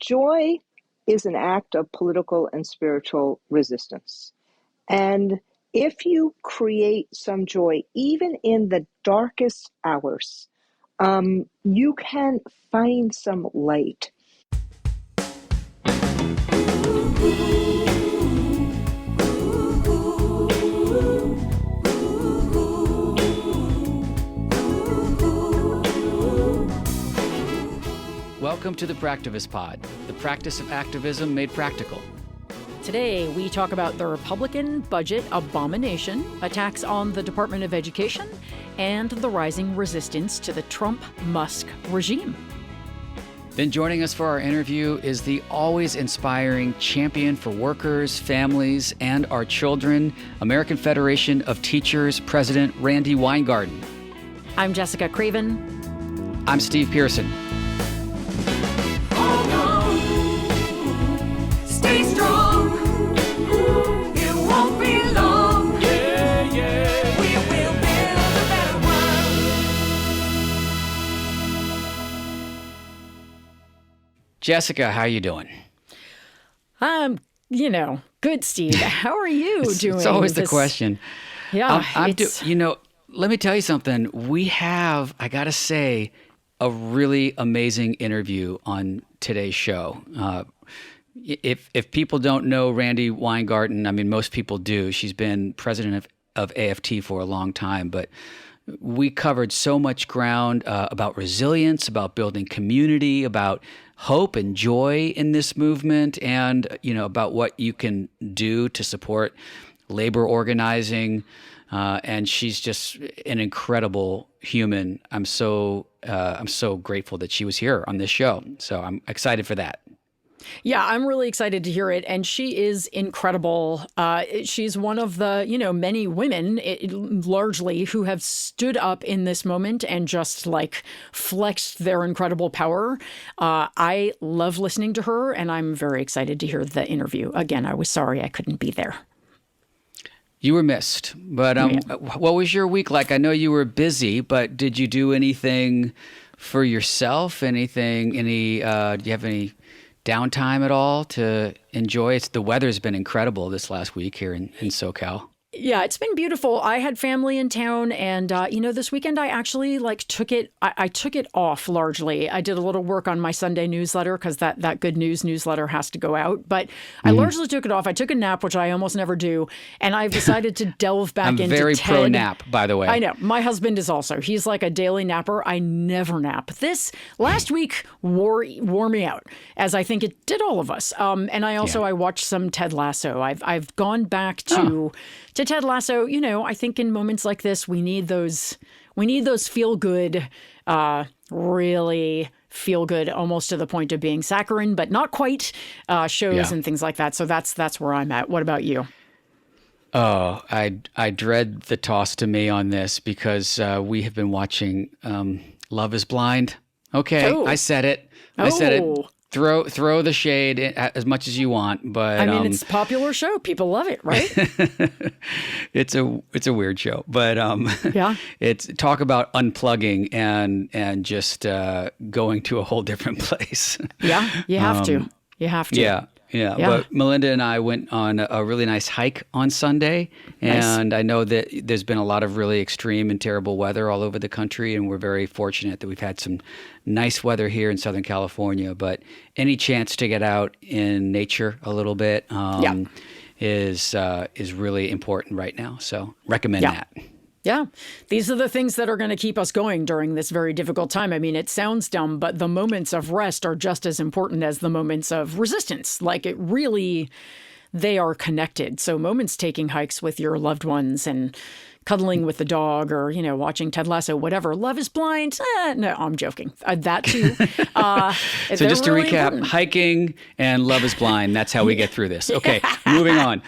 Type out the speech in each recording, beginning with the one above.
joy is an act of political and spiritual resistance. And if you create some joy, even in the darkest hours, you can find some light. Welcome to the Practivist Pod, the practice of activism made practical. Today, we talk about the Republican budget abomination, attacks on the Department of Education, and the rising resistance to the Trump-Musk regime. Then joining us for our interview is the always inspiring champion for workers, families, and our children, American Federation of Teachers President Randi Weingarten. I'm Jessica Craven. I'm Steve Pearson. Stay strong. It won't be long. Yeah, yeah. We will build a better world. Jessica, how are you doing? Good, Steve. How are you doing? It's always the question. Yeah, let me tell you something. We have, I gotta say, a really amazing interview on today's show. If people don't know Randi Weingarten, I mean, most people do. She's been president of AFT for a long time, but we covered so much ground about resilience, about building community, about hope and joy in this movement, and about what you can do to support labor organizing. And she's just an incredible human. I'm so grateful that she was here on this show. So I'm excited for that. Yeah, I'm really excited to hear it. And she is incredible. She's one of the, many women, largely, who have stood up in this moment and just flexed their incredible power. I love listening to her, and I'm very excited to hear the interview. Again, I was sorry I couldn't be there. You were missed. But What was your week like? I know you were busy, but did you do anything for yourself? Do you have any downtime at all to enjoy? The weather's been incredible this last week here in SoCal. Yeah, it's been beautiful. I had family in town, and this weekend I actually took it. I took it off largely. I did a little work on my Sunday newsletter because that good news newsletter has to go out. But I largely took it off. I took a nap, which I almost never do, and I've decided to delve back into I'm very TED. pro nap, by the way. I know. My husband is also. He's like a daily napper. I never nap. This last week wore me out, as I think it did all of us. And I also I watched some Ted Lasso. I've gone back to Ted Lasso. I think in moments like this, we need those feel good, really feel good, almost to the point of being saccharine, but not quite, shows and things like that. So that's where I'm at. What about you? Oh, I dread the toss to me on this because we have been watching Love is Blind. Okay, I said it. I said it. Throw the shade as much as you want, but I mean, it's a popular show. People love it, right? It's a weird show, but it's talk about unplugging and just going to a whole different place. Yeah, you have to. You have to. Yeah. But Melinda and I went on a really nice hike on Sunday, and I know that there's been a lot of really extreme and terrible weather all over the country, and we're very fortunate that we've had some nice weather here in Southern California. But any chance to get out in nature a little bit is really important right now. So recommend that. Yeah, these are the things that are going to keep us going during this very difficult time. I mean, it sounds dumb, but the moments of rest are just as important as the moments of resistance. They are connected. So moments taking hikes with your loved ones and cuddling with the dog or, watching Ted Lasso, whatever. Love is Blind. No, I'm joking. That too. So just to really recap, important. Hiking and Love is Blind. That's how we get through this. Okay, moving on.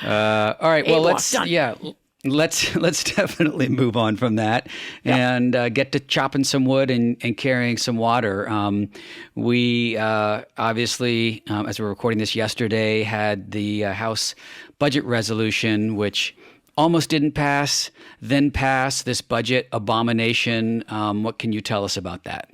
All right. Well, let's definitely move on from that and get to chopping some wood and carrying some water. We obviously, as we're recording this yesterday, had the House budget resolution, which almost didn't pass, then passed this budget abomination. What can you tell us about that?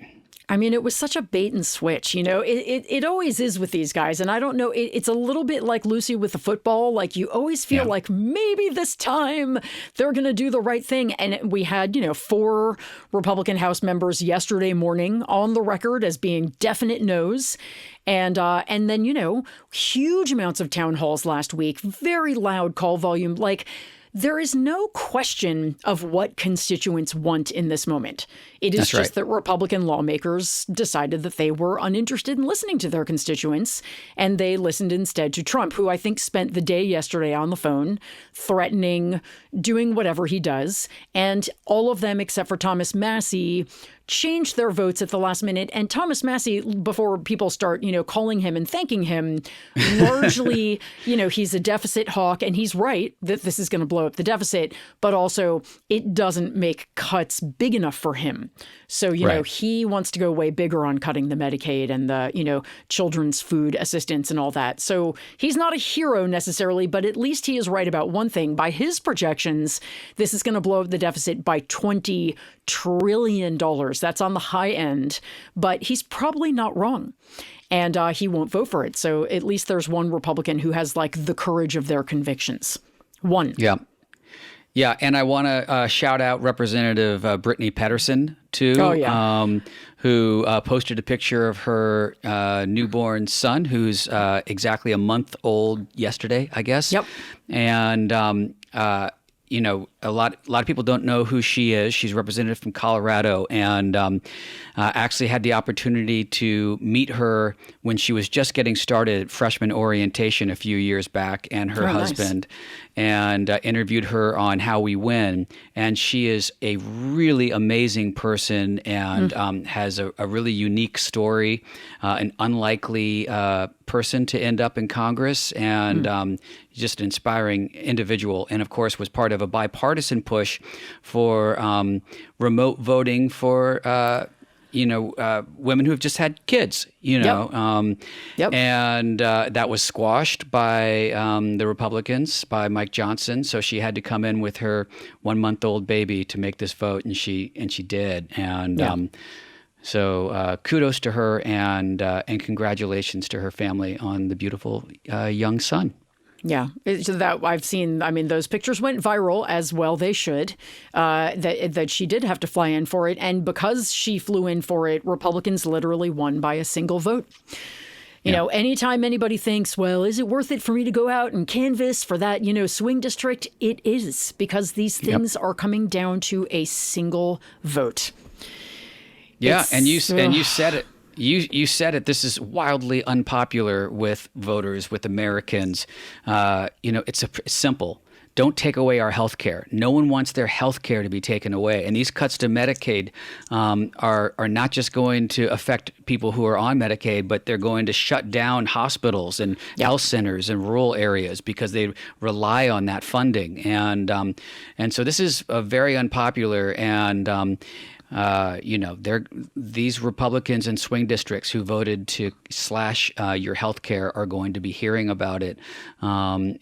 I mean, it was such a bait and switch, you know, it always is with these guys. And I don't know, it's a little bit like Lucy with the football. Like you always feel like maybe this time they're going to do the right thing. And we had, 4 Republican House members yesterday morning on the record as being definite no's. And then, huge amounts of town halls last week, very loud call volume. Like, there is no question of what constituents want in this moment. It is just that Republican lawmakers decided that they were uninterested in listening to their constituents, and they listened instead to Trump, who I think spent the day yesterday on the phone, threatening, doing whatever he does. And all of them, except for Thomas Massie, changed their votes at the last minute. And Thomas Massie, before people start, calling him and thanking him, largely, he's a deficit hawk, and he's right that this is going to blow up the deficit, but also it doesn't make cuts big enough for him. So, he wants to go way bigger on cutting the Medicaid and the, children's food assistance and all that. So he's not a hero necessarily, but at least he is right about one thing. By his projections, this is going to blow up the deficit by $20 trillion. That's on the high end, but he's probably not wrong. And he won't vote for it. So at least there's one Republican who has like the courage of their convictions. One. Yeah. Yeah, and I want to shout out Representative Brittany Pedersen, too, who posted a picture of her newborn son, who's exactly a month old yesterday, I guess. Yep. And, a lot of people don't know who she is. She's a representative from Colorado, and actually had the opportunity to meet her when she was just getting started at freshman orientation a few years back, and her husband, and interviewed her on How We Win. And she is a really amazing person, and has a really unique story, an unlikely person to end up in Congress, and just an inspiring individual. And of course was part of a bipartisan push for remote voting for women who have just had kids, and that was squashed by the Republicans, by Mike Johnson. So she had to come in with her 1-month-old baby to make this vote, and she did. And so kudos to her, and congratulations to her family on the beautiful young son. Yeah, so that I've seen. I mean, those pictures went viral, as well they should. That she did have to fly in for it, and because she flew in for it, Republicans literally won by a single vote. You know, anytime anybody thinks, well, is it worth it for me to go out and canvass for that, swing district? It is, because these things are coming down to a single vote. Yeah, and you said it. You said it. This is wildly unpopular with voters, with Americans. It's simple. Don't take away our health care. No one wants their health care to be taken away. And these cuts to Medicaid are not just going to affect people who are on Medicaid, but they're going to shut down hospitals and health centers in rural areas because they rely on that funding. And so this is very unpopular. And these Republicans in swing districts who voted to slash your health care are going to be hearing about it. But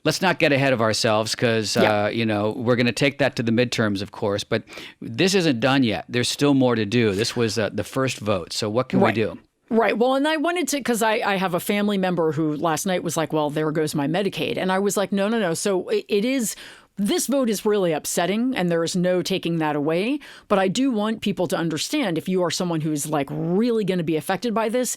let's not get ahead of ourselves, because, we're going to take that to the midterms, of course. But this isn't done yet. There's still more to do. This was the first vote. So what can we do? Right. Well, and I wanted to, because I have a family member who last night was like, well, there goes my Medicaid. And I was like, no. So it is. This vote is really upsetting, and there is no taking that away. But I do want people to understand, if you are someone who's like really going to be affected by this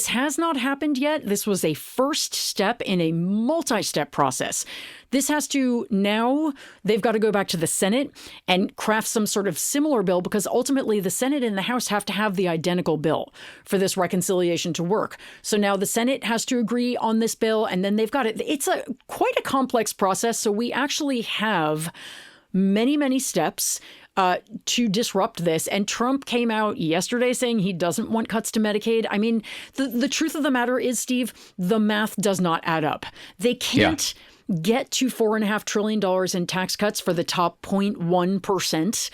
has not happened yet. This was a first step in a multi-step process. This has to now, they've got to go back to the Senate and craft some sort of similar bill, because ultimately the Senate and the House have to have the identical bill for this reconciliation to work. So now the Senate has to agree on this bill, and then they've got it. It's quite a complex process. So we actually have many, many steps to disrupt this. And Trump came out yesterday saying he doesn't want cuts to Medicaid. I mean, the truth of the matter is, Steve, the math does not add up. They can't get to $4.5 trillion in tax cuts for the top 0.1%,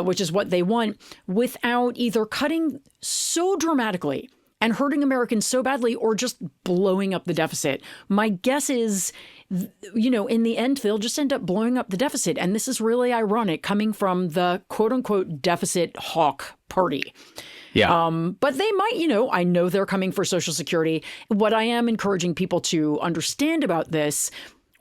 which is what they want, without either cutting so dramatically and hurting Americans so badly or just blowing up the deficit. My guess is, in the end, they'll just end up blowing up the deficit. And this is really ironic coming from the quote unquote deficit hawk party. Yeah. But they might, I know they're coming for Social Security. What I am encouraging people to understand about this,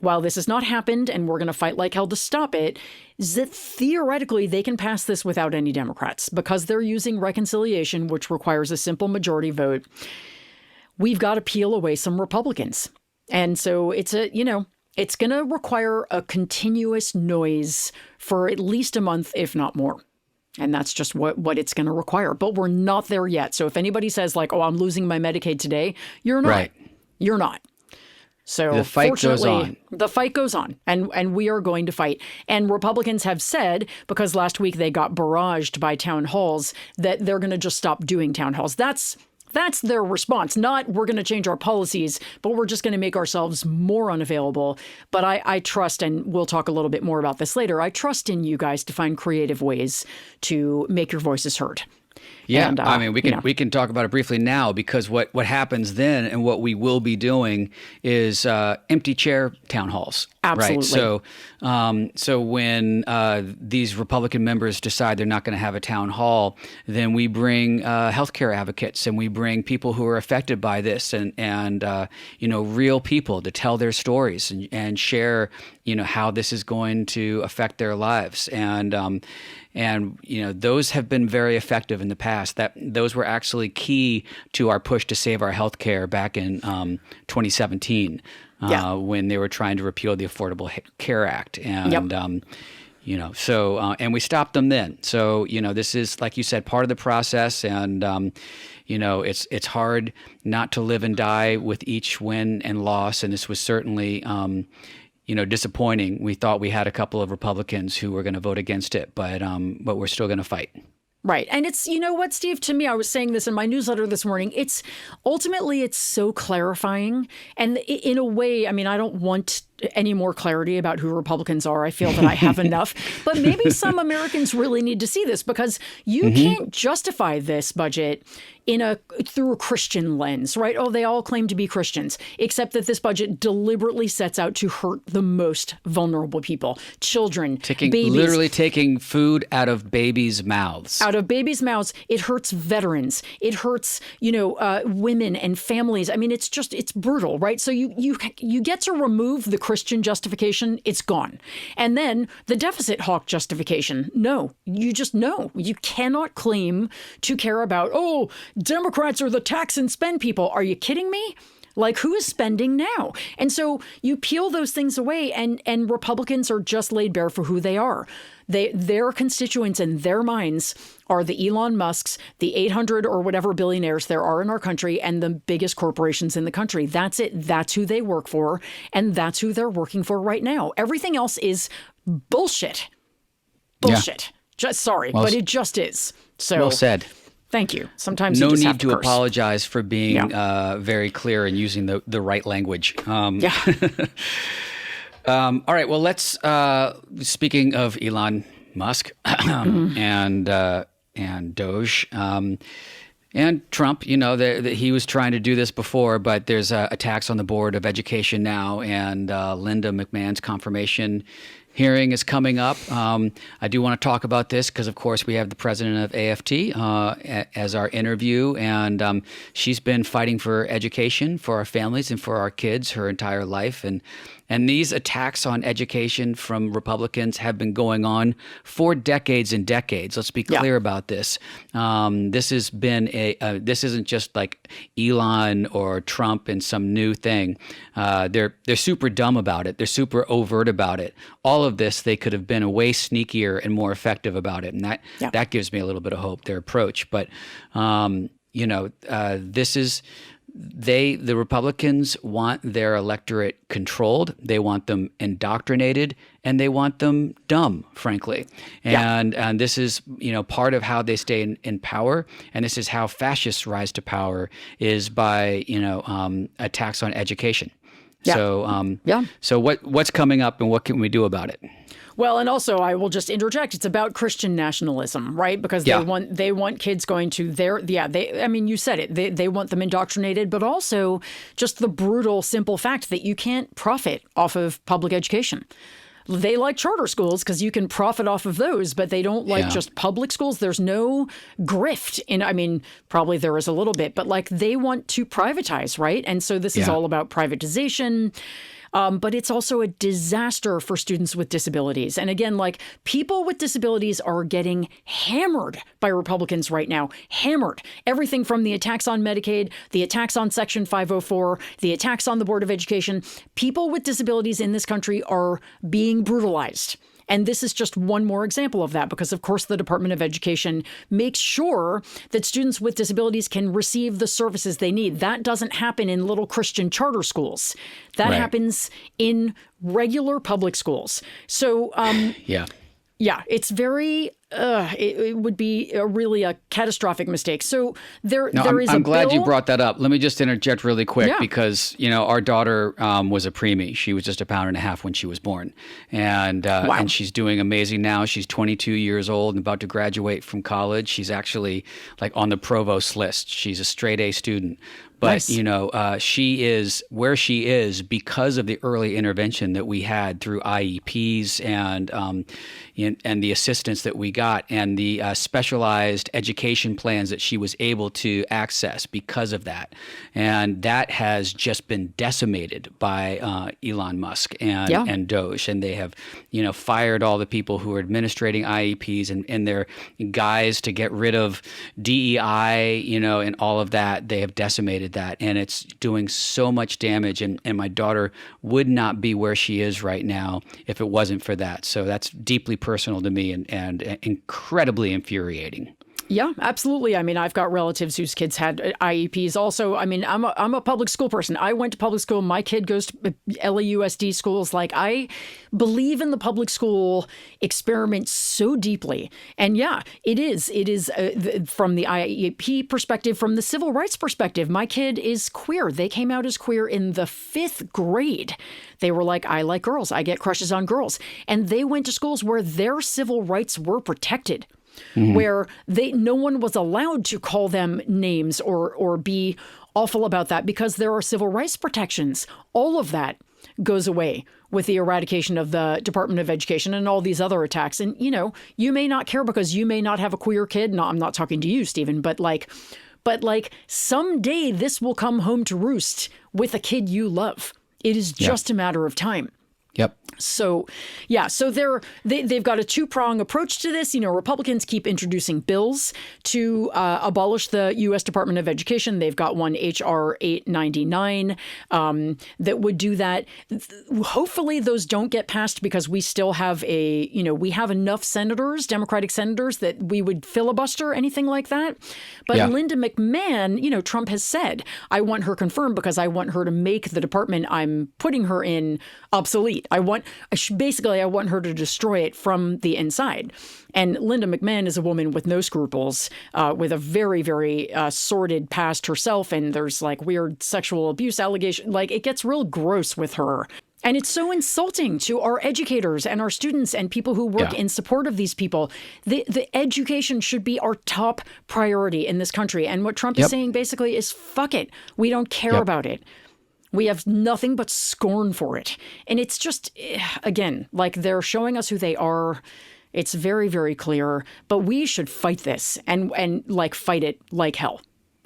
while this has not happened and we're going to fight like hell to stop it, is that theoretically they can pass this without any Democrats because they're using reconciliation, which requires a simple majority vote. We've got to peel away some Republicans. And so it's going to require a continuous noise for at least a month, if not more. And that's just what it's going to require. But we're not there yet. So if anybody says like, oh, I'm losing my Medicaid today, you're not. Right. You're not. So the fight goes on. The fight goes on, and we are going to fight. And Republicans have said, because last week they got barraged by town halls, that they're going to just stop doing town halls. That's their response. Not we're going to change our policies, but we're just going to make ourselves more unavailable. But I trust, and we'll talk a little bit more about this later, I trust in you guys to find creative ways to make your voices heard. Yeah, And, I mean, we can talk about it briefly now because what happens then and what we will be doing is empty chair town halls. Absolutely. Right? So when these Republican members decide they're not going to have a town hall, then we bring healthcare advocates and we bring people who are affected by this and real people to tell their stories and share how this is going to affect their lives and those have been very effective in the past. Those were actually key to our push to save our health care back in 2017 when they were trying to repeal the Affordable Care Act. And, and we stopped them then. So, this is, like you said, part of the process. And, it's hard not to live and die with each win and loss. And this was certainly disappointing. We thought we had a couple of Republicans who were going to vote against it, but we're still going to fight. Right. And it's, what, Steve, to me, I was saying this in my newsletter this morning, it's so clarifying. And in a way, I mean, I don't want any more clarity about who Republicans are. I feel that I have enough. But maybe some Americans really need to see this because you can't justify this budget through a Christian lens, right? Oh, they all claim to be Christians, except that this budget deliberately sets out to hurt the most vulnerable people, children, babies. Literally taking food out of babies' mouths. Out of babies' mouths. It hurts veterans. It hurts, women and families. I mean, it's brutal, right? So you get to remove the Christian justification. It's gone. And then the deficit hawk justification. No, you cannot claim to care about, Democrats are the tax and spend people. Are you kidding me? Like, who is spending now? And so you peel those things away and Republicans are just laid bare for who they are. Their constituents in their minds are the Elon Musks, the 800 or whatever billionaires there are in our country, and the biggest corporations in the country. That's it. That's who they work for, and that's who they're working for right now. Everything else is bullshit. Bullshit. Yeah. But it just is. So well said. Thank you. Sometimes no you just need have to curse. Apologize for being very clear and using the right language. All right. Well, let's. Speaking of Elon Musk and Doge and Trump, he was trying to do this before, but there's a tax on the Board of Education now, and Linda McMahon's confirmation hearing is coming up. I do want to talk about this because, of course, we have the president of AFT as our interview, and she's been fighting for education for our families and for our kids her entire life. And these attacks on education from Republicans have been going on for decades and decades. Let's be clear about this. This has been this isn't just like Elon or Trump and some new thing. They're super dumb about it. They're super overt about it. All of this, they could have been way sneakier and more effective about it. And that gives me a little bit of hope, their approach. But, this is... The Republicans want their electorate controlled. They want them indoctrinated, and they want them dumb, frankly. And this is, part of how they stay in power. And this is how fascists rise to power is by, attacks on education. Yeah. So what's coming up and what can we do about it? Well, and also I will just interject. It's about Christian nationalism, right? Because they want kids going to I mean, you said it. They want them indoctrinated, but also just the brutal, simple fact that you can't profit off of public education. They like charter schools because you can profit off of those, but they don't like just public schools. There's no grift I mean, probably there is a little bit, but like they want to privatize, right? And so this is all about privatization. But it's also a disaster for students with disabilities. And again, like people with disabilities are getting hammered by Republicans right now. Hammered. Everything from the attacks on Medicaid, the attacks on Section 504, the attacks on the Board of Education. People with disabilities in this country are being brutalized. And this is just one more example of that because, of course, the Department of Education makes sure that students with disabilities can receive the services they need. That doesn't happen in little Christian charter schools. That happens in regular public schools. So, yeah, it's very. It would be really a catastrophic mistake. So I'm glad you brought that up. Let me just interject really quick because our daughter was a preemie. She was just 1.5 pounds when she was born, and she's doing amazing now. She's 22 years old and about to graduate from college. She's actually like on the provost list. She's a straight A student. But, she is where she is because of the early intervention that we had through IEPs and the assistance that we got and the specialized education plans that she was able to access because of that. And that has just been decimated by Elon Musk and Doge. And they have, fired all the people who are administrating IEPs and their guys to get rid of DEI, and all of that. They have decimated that, and it's doing so much damage, and my daughter would not be where she is right now if it wasn't for that. So that's deeply personal to me and incredibly infuriating. Yeah, absolutely. I mean, I've got relatives whose kids had IEPs. Also, I mean, I'm a public school person. I went to public school. My kid goes to LAUSD schools. Like, I believe in the public school experiment so deeply. And yeah, it is from the IEP perspective, from the civil rights perspective. My kid is queer. They came out as queer in the 5th grade. They were like, I like girls. I get crushes on girls. And they went to schools where their civil rights were protected. Where no one was allowed to call them names or be awful about that because there are civil rights protections. All of that goes away with the eradication of the Department of Education and all these other attacks. And, you may not care because you may not have a queer kid. No, I'm not talking to you, Stephen, but someday this will come home to roost with a kid you love. It is just a matter of time. Yep. So, they've got a two-prong approach to this. Republicans keep introducing bills to abolish the U.S. Department of Education. They've got one, H.R. 899, that would do that. Hopefully those don't get passed because we still have we have enough senators, Democratic senators, that we would filibuster anything like that. But Linda McMahon, Trump has said, I want her confirmed because I want her to make the department I'm putting her in obsolete. I want her to destroy it from the inside. And Linda McMahon is a woman with no scruples, with a very, very sordid past herself. And there's like weird sexual abuse allegations. Like it gets real gross with her. And it's so insulting to our educators and our students and people who work in support of these people. The education should be our top priority in this country. And what Trump is saying basically is, fuck it. We don't care about it. We have nothing but scorn for it. And it's just, again, like they're showing us who they are. It's very, very clear. But we should fight this and like fight it like hell.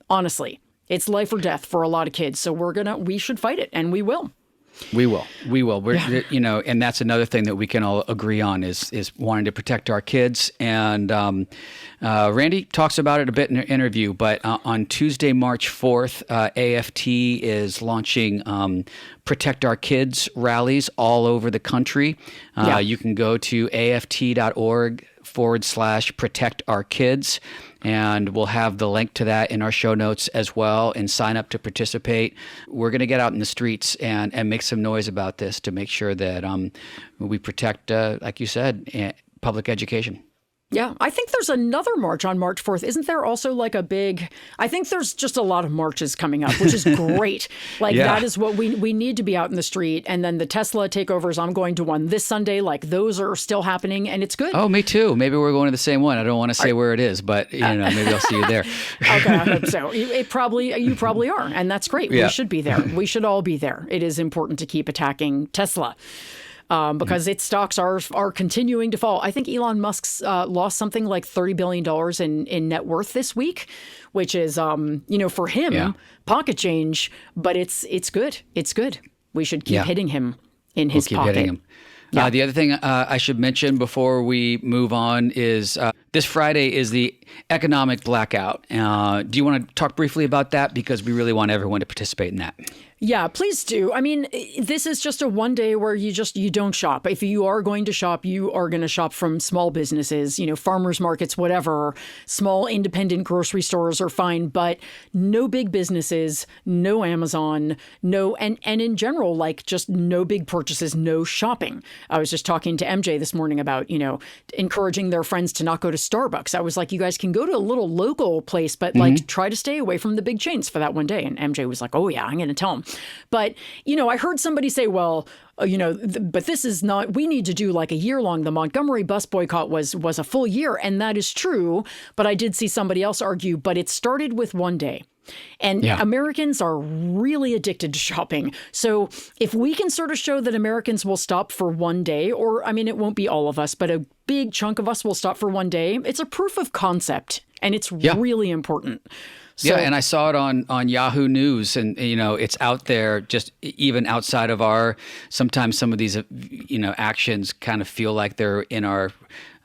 Honestly, it's life or death for a lot of kids. So we should fight it, and we will. We will. And that's another thing that we can all agree on is wanting to protect our kids. And Randi talks about it a bit in her interview, but on Tuesday, March 4th, AFT is launching Protect Our Kids rallies all over the country. You can go to aft.org/protect our kids. And we'll have the link to that in our show notes as well, and sign up to participate. We're going to get out in the streets and make some noise about this to make sure that we protect, like you said, public education. Yeah, I think there's another march on March 4th. Isn't there also like a big, I think there's just a lot of marches coming up, which is great. Like that is what we need to be out in the street. And then the Tesla takeovers, I'm going to one this Sunday. Like those are still happening and it's good. Oh, me too. Maybe we're going to the same one. I don't want to say where it is, but maybe I'll see you there. Okay, I hope so. You probably are. And that's great. Yeah. We should be there. We should all be there. It is important to keep attacking Tesla. Because its stocks are continuing to fall. I think Elon Musk's lost something like $30 billion in net worth this week, which is, for him, pocket change. But it's good. It's good. We should keep hitting him in his pocket. Hitting him. Yeah. The other thing I should mention before we move on is this Friday is the economic blackout. Do you want to talk briefly about that? Because we really want everyone to participate in that. Yeah, please do. I mean, this is just a one day where you don't shop. If you are going to shop, you are going to shop from small businesses, farmers markets, whatever. Small independent grocery stores are fine, but no big businesses, no Amazon, no, and in general, like just no big purchases, no shopping. I was just talking to MJ this morning about, encouraging their friends to not go to Starbucks. I was like, you guys can go to a little local place, but like try to stay away from the big chains for that one day. And MJ was like, oh yeah, I'm going to tell them. But, I heard somebody say, well, but this is not, we need to do like a year long. The Montgomery bus boycott was a full year. And that is true. But I did see somebody else argue, but it started with one day. And Americans are really addicted to shopping. So if we can sort of show that Americans will stop for one day, or it won't be all of us, but a big chunk of us will stop for one day, it's a proof of concept. And it's really important. So, and I saw it on Yahoo News, and it's out there. Just even outside of sometimes some of these actions kind of feel like they're in our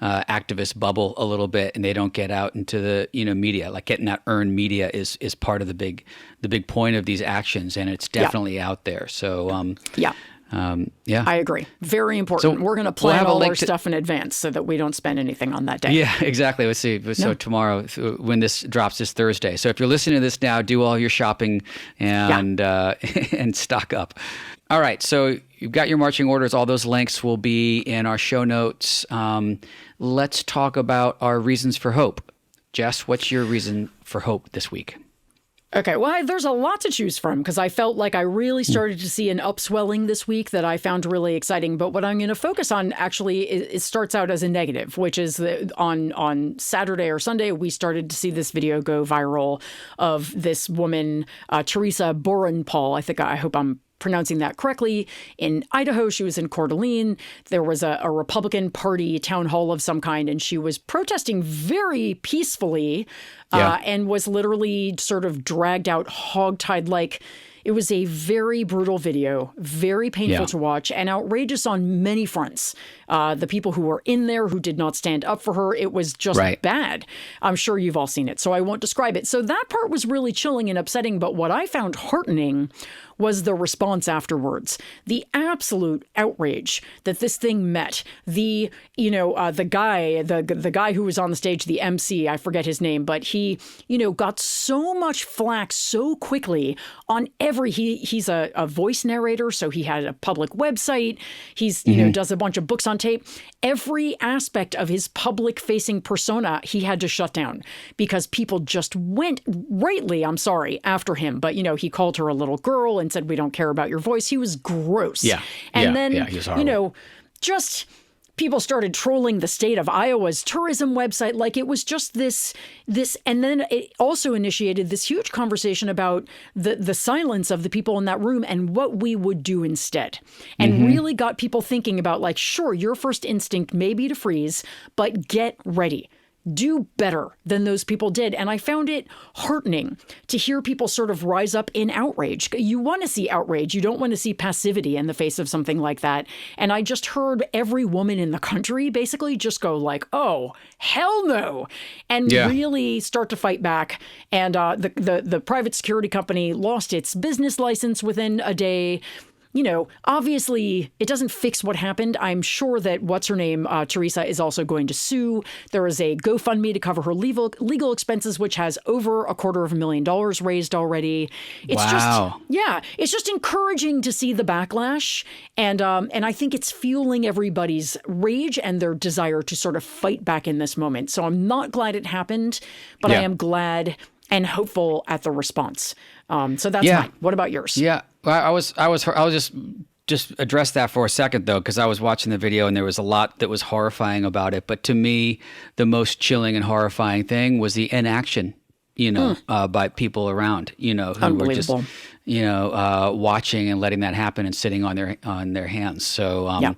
activist bubble a little bit, and they don't get out into the media. Like getting that earned media is part of the big point of these actions, and it's definitely out there. So I agree. Very important. So we're going to plan all our stuff in advance so that we don't spend anything on that day. Yeah, exactly. Let's see. So tomorrow, when this drops this Thursday. So if you're listening to this now, do all your shopping and and stock up. All right. So you've got your marching orders. All those links will be in our show notes. Let's talk about our reasons for hope. Jess, what's your reason for hope this week? Okay, well, there's a lot to choose from because I felt like I really started to see an upswelling this week that I found really exciting. But what I'm going to focus on actually it starts out as a negative, which is on Saturday or Sunday, we started to see this video go viral of this woman, Teresa Borenpaul. I hope I'm pronouncing that correctly, in Idaho. She was in Coeur d'Alene. There was a Republican Party town hall of some kind, and she was protesting very peacefully and was literally sort of dragged out hogtied. Like, it was a very brutal video, very painful to watch, and outrageous on many fronts. The people who were in there who did not stand up for her, it was just bad. I'm sure you've all seen it, so I won't describe it. So that part was really chilling and upsetting, but what I found heartening was the response afterwards. The absolute outrage that this thing met. The guy who was on the stage, the MC, I forget his name, but he, got so much flack so quickly on he's a voice narrator, so he had a public website. He's, does a bunch of books on tape. Every aspect of his public facing persona, he had to shut down because people just went rightly, I'm sorry, after him. But, he called her a little girl and said, we don't care about your voice. He was gross. And then, just people started trolling the state of Iowa's tourism website. Like, it was just this, and then it also initiated this huge conversation about the silence of the people in that room and what we would do instead. And really got people thinking about, like, sure, your first instinct may be to freeze, but get ready. Do better than those people did. And I found it heartening to hear people sort of rise up in outrage. You want to see outrage. You don't want to see passivity in the face of something like that. And I just heard every woman in the country basically just go like, oh, hell no, and really start to fight back. And the private security company lost its business license within a day. obviously it doesn't fix what happened. I'm sure that what's-her-name, Teresa, is also going to sue. There is a GoFundMe to cover her legal expenses, which has over $250,000 raised already. It's Wow. it's just encouraging to see the backlash. And I think it's fueling everybody's rage and their desire to sort of fight back in this moment. So I'm not glad it happened, but I am glad and hopeful at the response. So that's mine. What about yours? Yeah, I was just address that for a second though, because I was watching the video and there was a lot that was horrifying about it. But to me, the most chilling and horrifying thing was the inaction, by people around, who were just, watching and letting that happen and sitting on their hands. So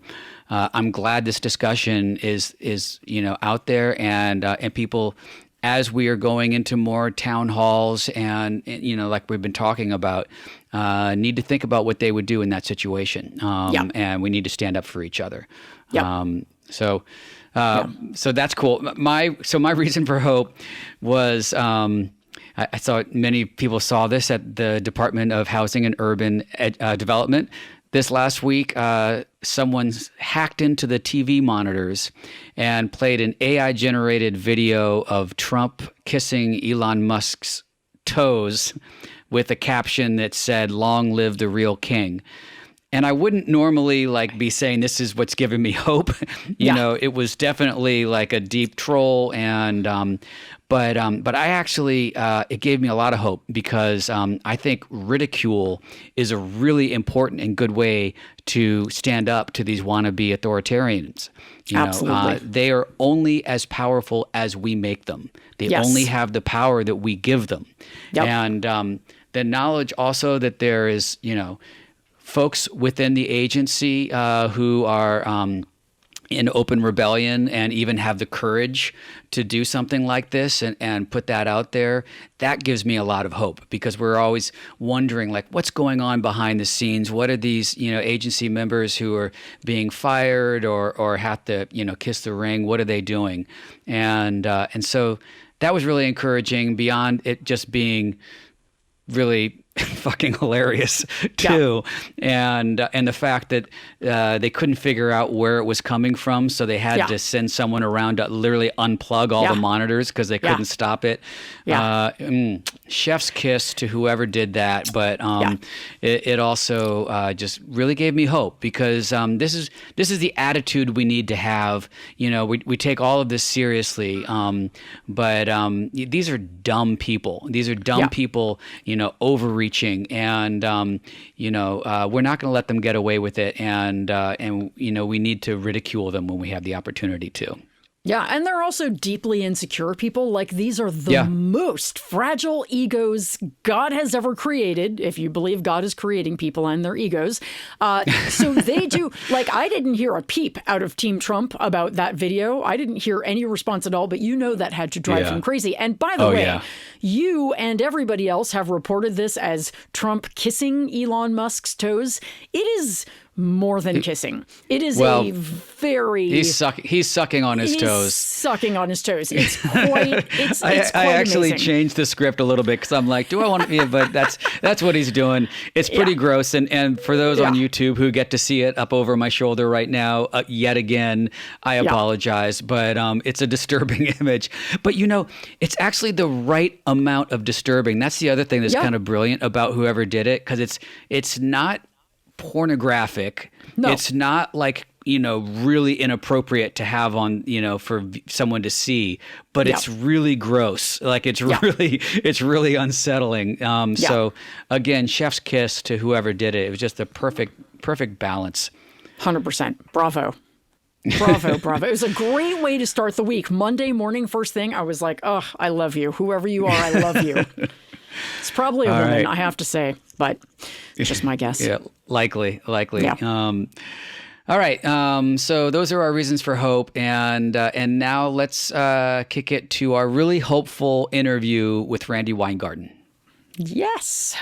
I'm glad this discussion is out there and people. As we are going into more town halls and like we've been talking about, need to think about what they would do in that situation. And we need to stand up for each other. So that's cool. My reason for hope was, I saw many people saw this at the Department of Housing and Urban Development. This last week, someone's hacked into the TV monitors and played an AI-generated video of Trump kissing Elon Musk's toes with a caption that said, "Long live the real king." And I wouldn't normally be saying this is what's giving me hope. It was definitely like a deep troll, and but I actually it gave me a lot of hope because I think ridicule is a really important and good way to stand up to these wannabe authoritarians. Absolutely. They are only as powerful as we make them. They only have the power that we give them. And the knowledge also that there is, folks within the agency who are in open rebellion and even have the courage to do something like this and put that out there, that gives me a lot of hope because we're always wondering what's going on behind the scenes. What are these, agency members who are being fired or have to, kiss the ring? What are they doing? And so that was really encouraging beyond it just being really fucking hilarious too. And the fact that they couldn't figure out where it was coming from, so they had to send someone around to literally unplug all the monitors because they couldn't stop it. Chef's kiss to whoever did that, but it also just really gave me hope because this is the attitude we need to have. We take all of this seriously, but these are dumb people. These are dumb people, overreaching, and we're not going to let them get away with it, and we need to ridicule them when we have the opportunity to. Yeah, and they're also deeply insecure people. These are the most fragile egos God has ever created, if you believe God is creating people and their egos. So they do, I didn't hear a peep out of Team Trump about that video. I didn't hear any response at all, but that had to drive him crazy. And by the way, you and everybody else have reported this as Trump kissing Elon Musk's toes. It is more than kissing. It is a very... He's sucking on his toes. Sucking on his toes. It's quite... It's I actually amazing. changed the script a little bit because I'm like, do I want to... Yeah, but that's what he's doing. It's pretty gross. And for those on YouTube who get to see it up over my shoulder right now, yet again, I apologize. But it's a disturbing image. But it's actually the right amount of disturbing. That's the other thing that's kind of brilliant about whoever did it, because it's not pornographic. No. It's not really inappropriate to have on, for someone to see, but it's really gross. It's really unsettling. So again, chef's kiss to whoever did it. It was just a perfect balance. 100%. Bravo. Bravo. It was a great way to start the week. Monday morning, first thing, I was like, oh, I love you. Whoever you are, I love you. It's probably a woman, right. I have to say, but it's just my guess. Yeah, likely. Yeah. All right. So those are our reasons for hope. And now let's kick it to our really hopeful interview with Randi Weingarten. Yes.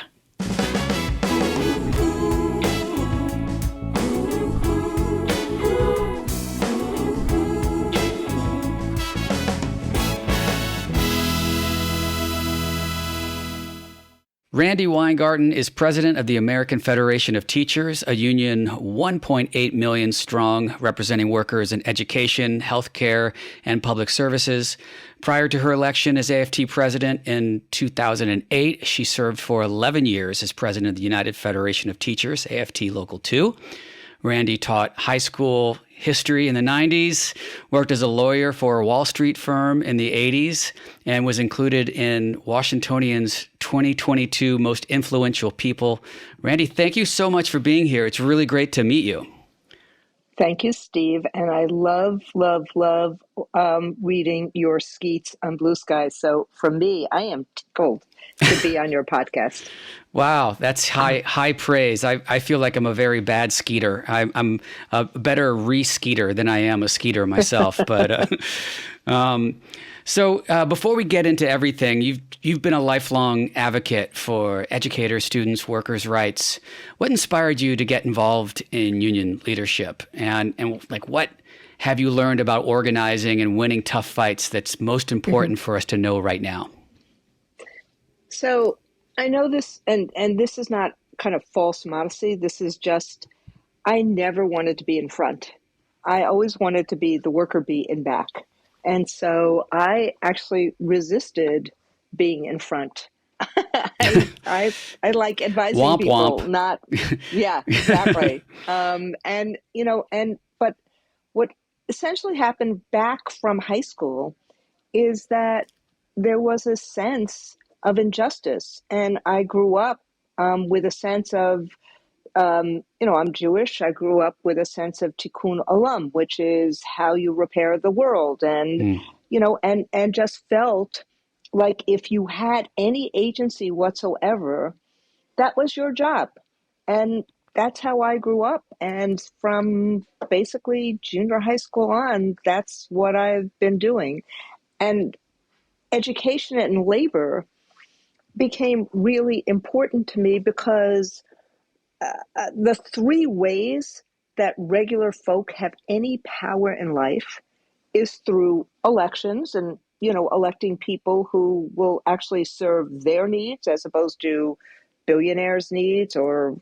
Randi Weingarten is president of the American Federation of Teachers, a union 1.8 million strong, representing workers in education, healthcare, and public services. Prior to her election as AFT president in 2008, she served for 11 years as president of the United Federation of Teachers, AFT Local 2. Randi taught high school history in the 90s, worked as a lawyer for a Wall Street firm in the 80s, and was included in Washingtonian's 2022 Most Influential People. Randi, thank you so much for being here. It's really great to meet you. Thank you, Steve. And I love, love, love reading your skeets on Blue Sky. So for me, I am tickled to be on your podcast. Wow, that's high praise. I feel like I'm a very bad skeeter. I'm a better re-skeeter than I am a skeeter myself. But so before we get into everything, you've been a lifelong advocate for educators, students, workers' rights. What inspired you to get involved in union leadership, and like what have you learned about organizing and winning tough fights that's most important for us to know right now? So I know this, and this is not kind of false modesty. This is just, I never wanted to be in front. I always wanted to be the worker bee in back. And so I actually resisted being in front. I like advising womp, people, womp. not, yeah, exactly. But what essentially happened back from high school is that there was a sense of injustice. And I grew up with a sense of, I'm Jewish. I grew up with a sense of tikkun olam, which is how you repair the world. And, and just felt like if you had any agency whatsoever, that was your job. And that's how I grew up. And from basically junior high school on, that's what I've been doing. And education and labor became really important to me because the three ways that regular folk have any power in life is through elections and, electing people who will actually serve their needs as opposed to billionaires' needs or,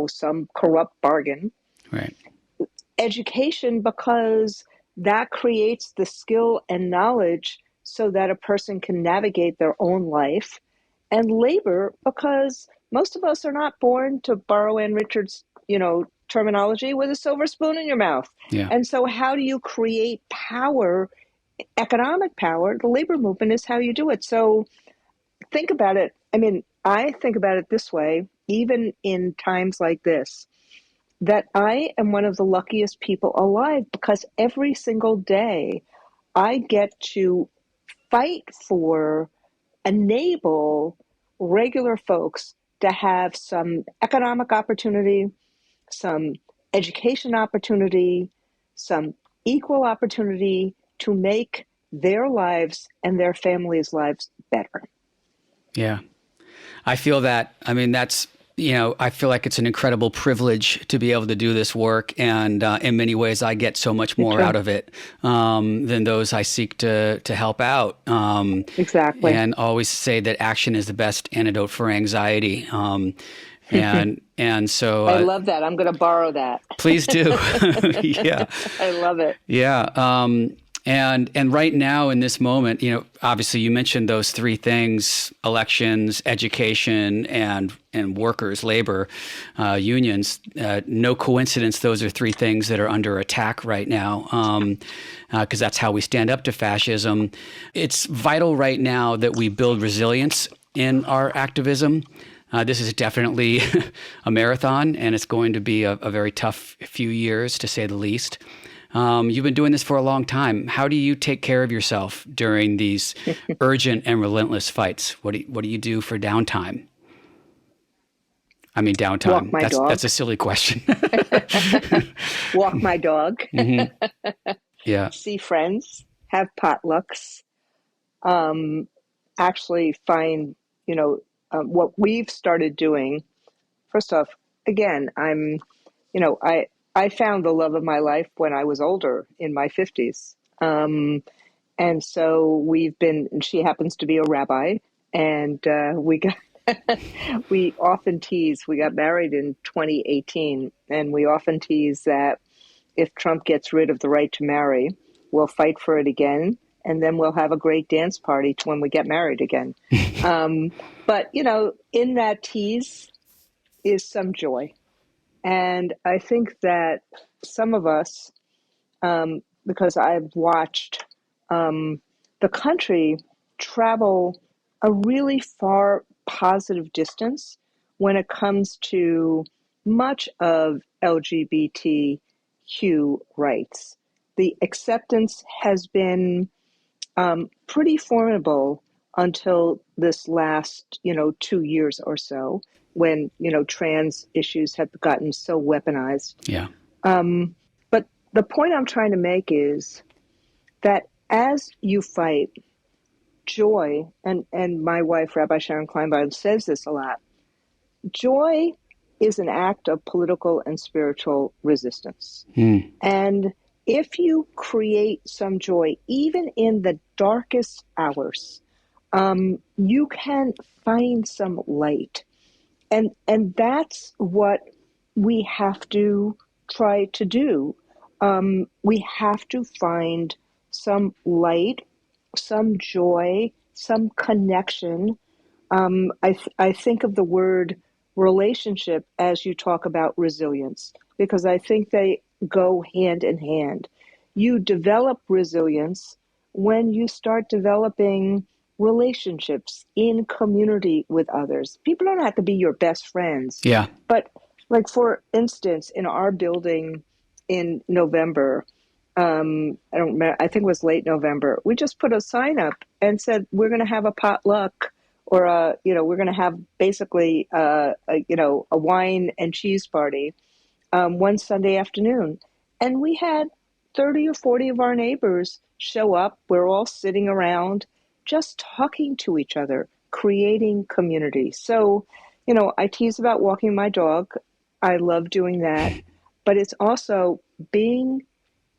some corrupt bargain. Right. Education, because that creates the skill and knowledge so that a person can navigate their own life. And labor, because most of us are not born, to borrow Ann Richards, terminology, with a silver spoon in your mouth. Yeah. And so how do you create power, economic power? The labor movement is how you do it. So think about it. I mean, I think about it this way, even in times like this, that I am one of the luckiest people alive because every single day I get to fight for, enable regular folks to have some economic opportunity, some education opportunity, some equal opportunity to make their lives and their families' lives better. Yeah. I feel that. I mean, that's, I feel like it's an incredible privilege to be able to do this work. And in many ways, I get so much more out of it than those I seek to help out. Exactly. And always say that action is the best antidote for anxiety. And so I love that. I'm going to borrow that. Please do. Yeah. I love it. Yeah. And right now in this moment, obviously you mentioned those three things: elections, education, and workers, labor, unions. No coincidence, those are three things that are under attack right now, because that's how we stand up to fascism. It's vital right now that we build resilience in our activism. This is definitely a marathon, and it's going to be a very tough few years, to say the least. You've been doing this for a long time. How do you take care of yourself during these urgent and relentless fights? What do you do for downtime? I mean, downtime. Walk my dog. That's a silly question. Walk my dog. Mm-hmm. Yeah. See friends. Have potlucks. Actually find, what we've started doing. First off, again, I found the love of my life when I was older, in my 50s. And so and she happens to be a rabbi, and we We often tease, we got married in 2018, and we often tease that if Trump gets rid of the right to marry, we'll fight for it again, and then we'll have a great dance party when we get married again. Um, but, in that tease is some joy. And I think that some of us, because I've watched the country travel a really far positive distance when it comes to much of LGBTQ rights. The acceptance has been pretty formidable until this last, 2 years or so, when trans issues have gotten so weaponized. Yeah. But the point I'm trying to make is that as you fight, joy, and my wife, Rabbi Sharon Kleinbein, says this a lot, joy is an act of political and spiritual resistance. And if you create some joy, even in the darkest hours, you can find some light. And that's what we have to try to do. We have to find some light, some joy, some connection. I think of the word relationship as you talk about resilience, because I think they go hand in hand. You develop resilience when you start developing relationships in community with others. People don't have to be your best friends, Yeah. but like for instance, in our building in November, I don't remember, I think it was late November, we just put a sign up and said, we're going to have a potluck, or we're going to have basically, a wine and cheese party one Sunday afternoon. And we had 30 or 40 of our neighbors show up. We're all sitting around just talking to each other, creating community. So, I tease about walking my dog. I love doing that. But it's also being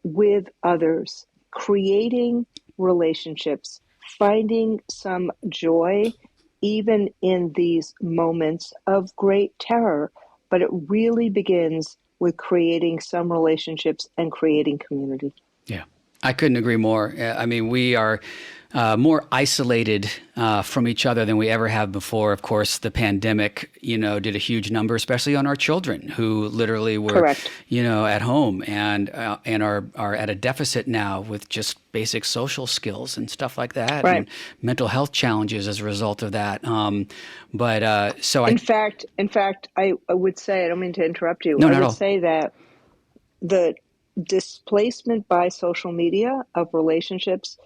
with others, creating relationships, finding some joy, even in these moments of great terror. But it really begins with creating some relationships and creating community. Yeah, I couldn't agree more. I mean, we are more isolated from each other than we ever have before. Of course, the pandemic, did a huge number, especially on our children, who literally were, Correct. At home and are at a deficit now with just basic social skills and stuff like that, Right. and mental health challenges as a result of that. In fact, I would say, I don't mean to interrupt you. No, I not at would all. say that the displacement by social media of relationships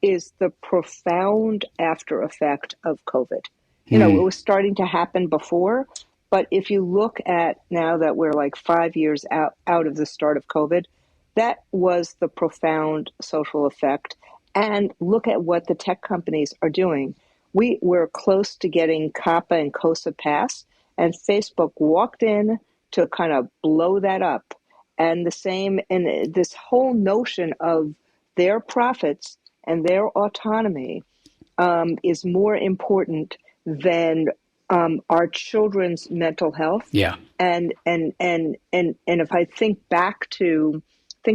is the profound after effect of COVID. It was starting to happen before, but if you look at now that we're like 5 years out of the start of COVID, that was the profound social effect. And look at what the tech companies are doing. We were close to getting COPPA and COSA passed, and Facebook walked in to kind of blow that up. And the same, and this whole notion of their profits and their autonomy is more important than our children's mental health. Yeah. And if I think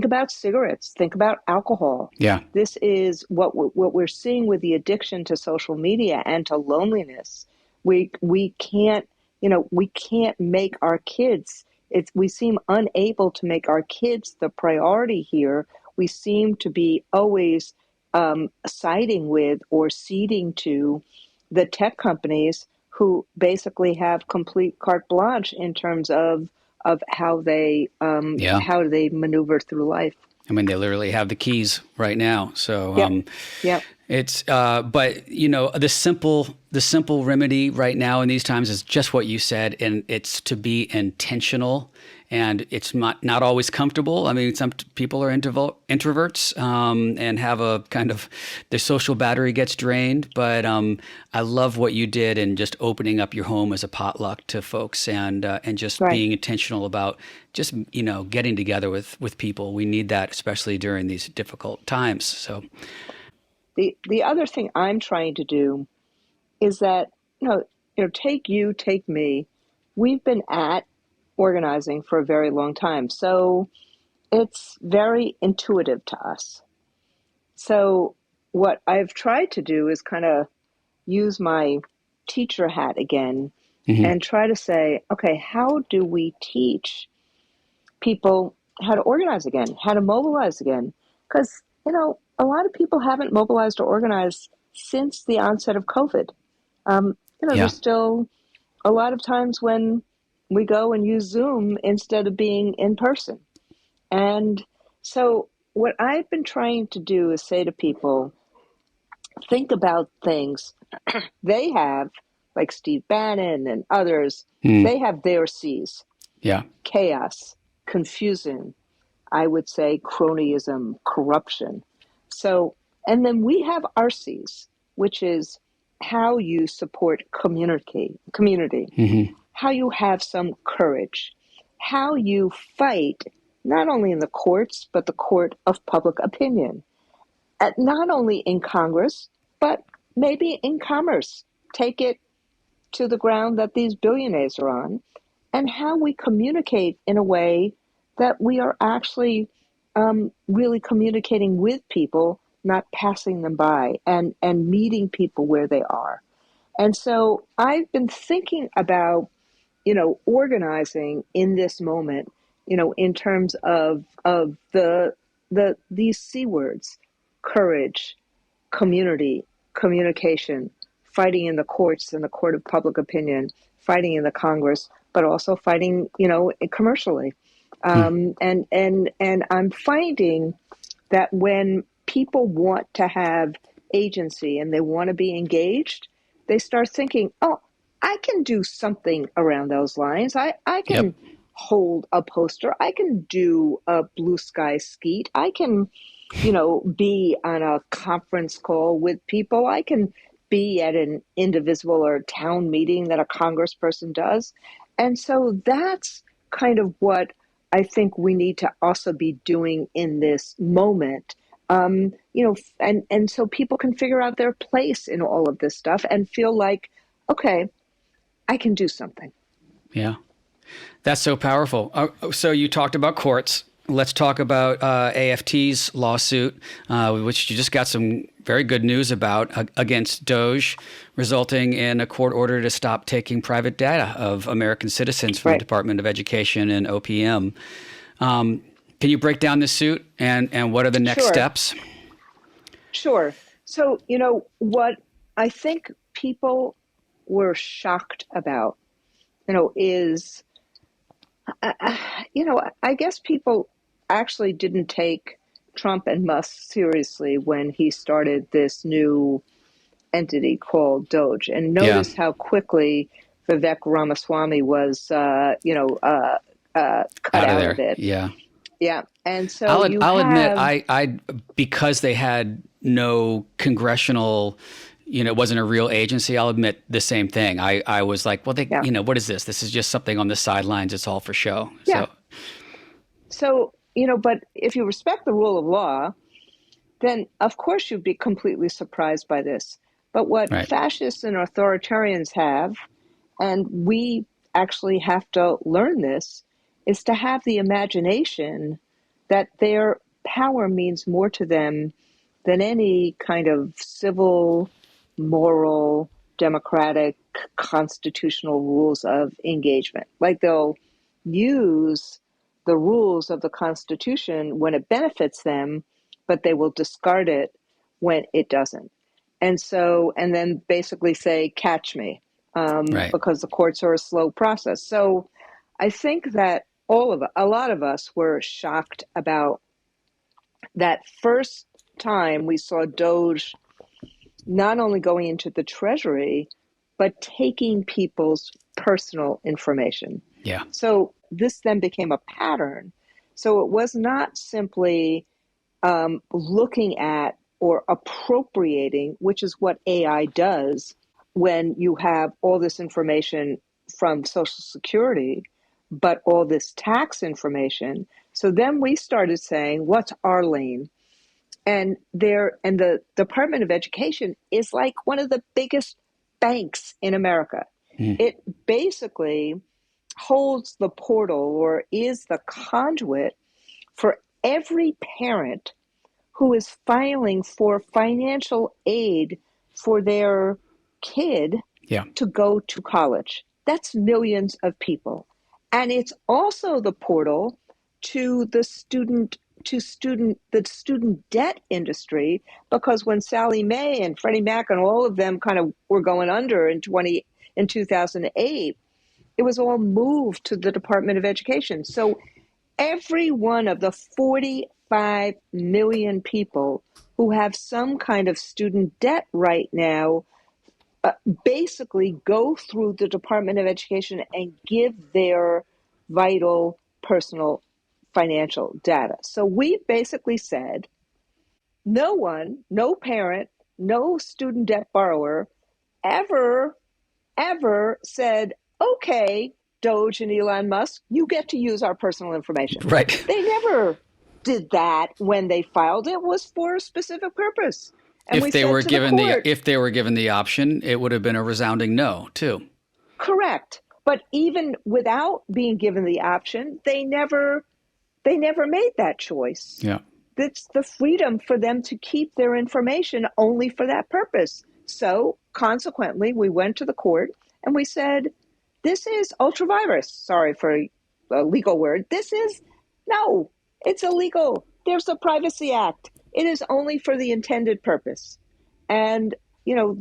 about cigarettes, think about alcohol. Yeah. This is what we're seeing with the addiction to social media and to loneliness. We can't make our kids. We seem unable to make our kids the priority here. We seem to be always siding with or ceding to the tech companies, who basically have complete carte blanche in terms of how they maneuver through life. I mean, they literally have the keys right now. So Yep. it's but the simple remedy right now in these times is just what you said, and it's to be intentional. And it's not always comfortable. I mean, some people are introverts and have a kind of their social battery gets drained. But I love what you did in just opening up your home as a potluck to folks, and just Right. being intentional about just getting together with people. We need that, especially during these difficult times. So The other thing I'm trying to do is that take you, take me. We've been at organizing for a very long time. So it's very intuitive to us. So what I've tried to do is kind of use my teacher hat again Hmm. and try to say, okay, how do we teach people how to organize again, how to mobilize again? Because, a lot of people haven't mobilized or organized since the onset of COVID. Yeah. There's still a lot of times when we go and use Zoom instead of being in person. And so, what I've been trying to do is say to people, think about things they have, like Steve Bannon and others, Mm. they have their C's: Yeah. chaos, confusion, I would say cronyism, corruption. So, and then we have our C's, which is how you support community, Hmm. how you have some courage, how you fight not only in the courts, but the court of public opinion, not only in Congress, but maybe in commerce. Take it to the ground that these billionaires are on, and how we communicate in a way that we are actually really communicating with people, not passing them by, and meeting people where they are. And so I've been thinking about, organizing in this moment, in terms of these C words: courage, community, communication, fighting in the courts and the court of public opinion, fighting in the Congress, but also fighting, commercially. And I'm finding that when people want to have agency and they want to be engaged, they start thinking, oh, I can do something around those lines. I Yep. can hold a poster. I can do a blue sky skeet. I can, be on a conference call with people. I can be at an indivisible or town meeting that a congressperson does. And so that's kind of what I think we need to also be doing in this moment. And so people can figure out their place in all of this stuff and feel like, okay, I can do something. Yeah. That's so powerful. So you talked about courts. Let's talk about AFT's lawsuit, which you just got some very good news about against Doge, resulting in a court order to stop taking private data of American citizens from the Right. Department of Education and OPM. Can you break down this suit and what are the next Sure. steps? Sure. So, what I think people were shocked about, is, I guess people actually didn't take Trump and Musk seriously when he started this new entity called Doge. And Yeah, notice how quickly Vivek Ramaswamy was, cut out of out of there. it. Yeah. Yeah. And so you I'll admit, have, I because they had no congressional, it wasn't a real agency. I'll admit the same thing. I was like, well, yeah, what is this? This is just something on the sidelines. It's all for show. yeah. So, So, but if you respect the rule of law, then of course you'd be completely surprised by this. But what right. fascists and authoritarians have, and we actually have to learn this, is to have the imagination that their power means more to them than any kind of civil, moral, democratic, constitutional rules of engagement. Like they'll use the rules of the Constitution when it benefits them, but they will discard it when it doesn't. And so, and then basically say, catch me, Right. because the courts are a slow process. So I think that a lot of us were shocked about that first time we saw Doge not only going into the Treasury, but taking people's personal information. Yeah. So this then became a pattern. So it was not simply looking at or appropriating, which is what AI does when you have all this information from Social Security, but all this tax information. So then we started saying, what's our lane? And the Department of Education is like one of the biggest banks in America. It basically holds the portal or is the conduit for every parent who is filing for financial aid for their kid Yeah. to go to college. That's millions of people. And it's also the portal to the student debt industry, because when Sally Mae and Freddie Mac and all of them kind of were going under in 2008, it was all moved to the Department of Education. So every one of the 45 million people who have some kind of student debt right now basically go through the Department of Education and give their vital personal financial data. So we basically said no one, no parent, no student debt borrower ever, ever said, okay, Doge and Elon Musk, you get to use our personal information. Right. They never did that when they filed. It was for a specific purpose. And we said to the court, if they were given the option, it would have been a resounding no, too. correct. But even without being given the option, they never made that choice. Yeah. It's the freedom for them to keep their information only for that purpose. So consequently, we went to the court and we said, this is ultra-virus. Sorry for a legal word. No, it's illegal. There's a Privacy Act. It is only for the intended purpose. And, you know,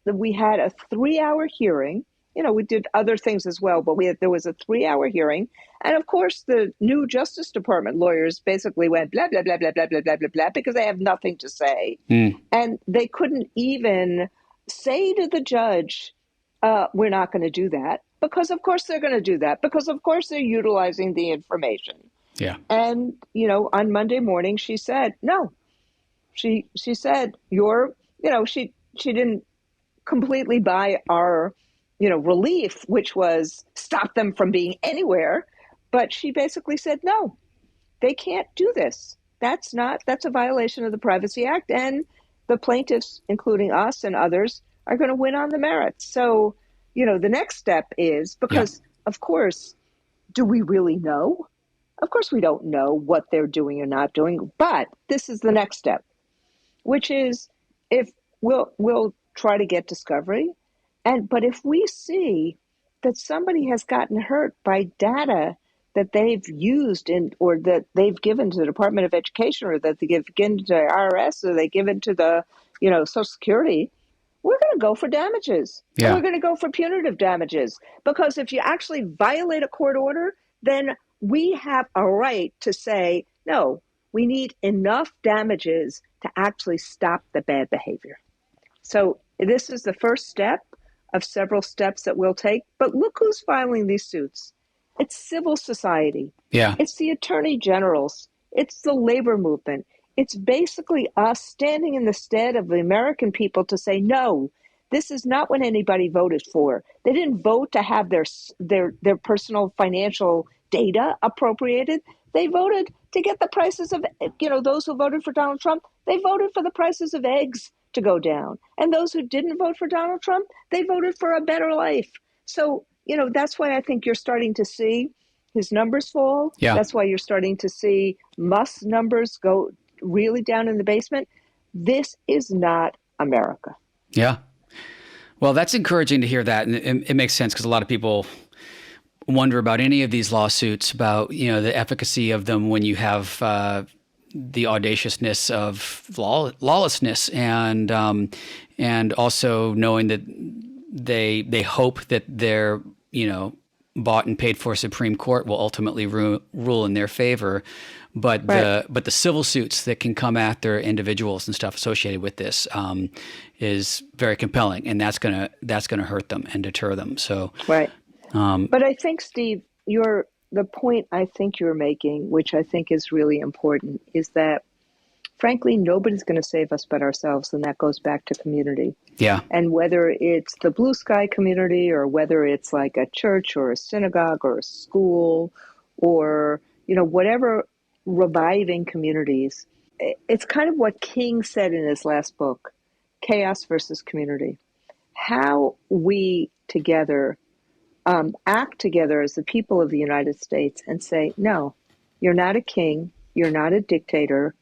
we had a 3-hour hearing. You know, we did other things as well, but there was a 3-hour hearing. And of course, the new Justice Department lawyers basically went blah, blah, blah, blah, blah, blah, blah, blah, blah, because they have nothing to say. And they couldn't even say to the judge, we're not going to do that, because of course they're going to do that, because of course they're utilizing the information. Yeah. And, you know, on Monday morning, she said, no. She said, she didn't completely buy our, relief, which was stop them from being anywhere. But she basically said, no, they can't do this. That's a violation of the Privacy Act. And the plaintiffs, including us and others, are going to win on the merits. So, the next step is, because of course, do we really know? Of course, we don't know what they're doing or not doing, but this is the next step, which is if we'll try to get discovery. But if we see that somebody has gotten hurt by data that they've used or that they've given to the Department of Education, or that they give given to the IRS, or they give to the, Social Security, we're going to go for damages. Yeah. And we're going to go for punitive damages, because if you actually violate a court order, then we have a right to say, no, we need enough damages to actually stop the bad behavior. So this is the first step of several steps that we'll take. But look who's filing these suits. It's civil society. Yeah. It's the attorney generals. It's the labor movement. It's basically us standing in the stead of the American people to say, no, this is not what anybody voted for. They didn't vote to have their personal financial data appropriated. They voted to get the prices of, those who voted for Donald Trump, they voted for the prices of eggs to go down. And those who didn't vote for Donald Trump, they voted for a better life. So, that's why I think you're starting to see his numbers fall. Yeah. That's why you're starting to see Musk's numbers go really down in the basement. This is not America. Yeah. Well, that's encouraging to hear that. And it makes sense, because a lot of people wonder about any of these lawsuits, about, the efficacy of them when you have the audaciousness of lawlessness, and also knowing that they hope that their, bought and paid for Supreme Court will ultimately rule in their favor. But Right. the civil suits that can come after individuals and stuff associated with this is very compelling, and that's gonna hurt them and deter them. So Right. But I think, Steve, the point I think you're making, which I think is really important, is that, frankly, nobody's going to save us but ourselves, and that goes back to community. yeah, And whether it's the blue sky community, or whether it's like a church or a synagogue or a school, or, whatever reviving communities, it's kind of what King said in his last book, Chaos versus Community. how we together act together as the people of the United States and say, no, you're not a king, you're not a dictator.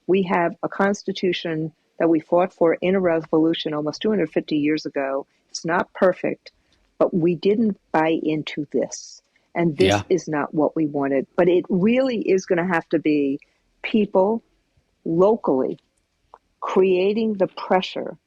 We have a constitution that we fought for in a revolution almost 250 years ago. It's not perfect, but we didn't buy into this. And this Yeah. is not what we wanted. But it really is going to have to be people locally creating the pressure,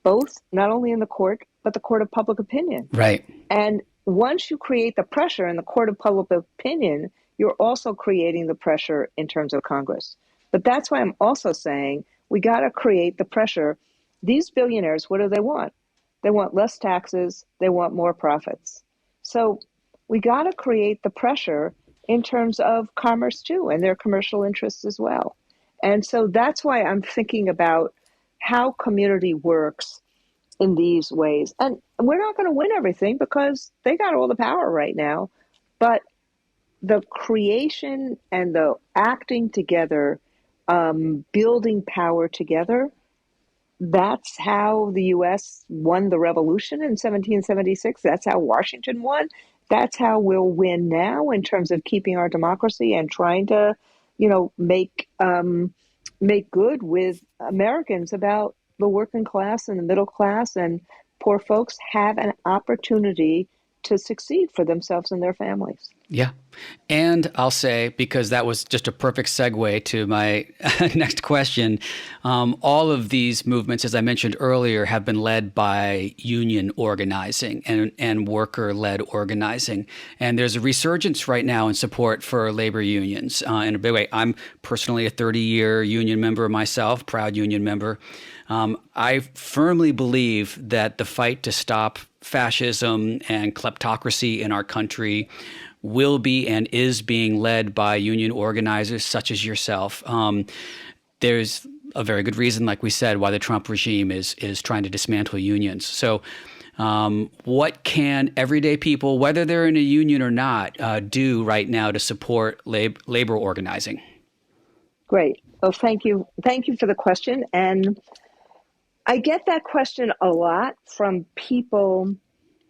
both not only in the court, but the court of public opinion. Right. And once you create the pressure in the court of public opinion, you're also creating the pressure in terms of Congress. But that's why I'm also saying we got to create the pressure. These billionaires, what do they want? They want less taxes. They want more profits. So we got to create the pressure in terms of commerce too, and their commercial interests as well. And so that's why I'm thinking about how community works in these ways. And we're not going to win everything because they got all the power right now. But the creation and the acting together, building power together, that's how the U.S. won the revolution in 1776. That's how Washington won. That's how we'll win now in terms of keeping our democracy and trying to, make good with Americans about the working class and the middle class and poor folks have an opportunity to succeed for themselves and their families. Yeah. And I'll say, because that was just a perfect segue to my next question, all of these movements, as I mentioned earlier, have been led by union organizing and worker-led organizing. And there's a resurgence right now in support for labor unions in a big way. I'm personally a 30-year union member myself, proud union member. I firmly believe that the fight to stop fascism and kleptocracy in our country will be and is being led by union organizers such as yourself. There's a very good reason, like we said, why the Trump regime is trying to dismantle unions. So what can everyday people, whether they're in a union or not, do right now to support labor organizing? Great. Well, thank you. Thank you for the question. And I get that question a lot from people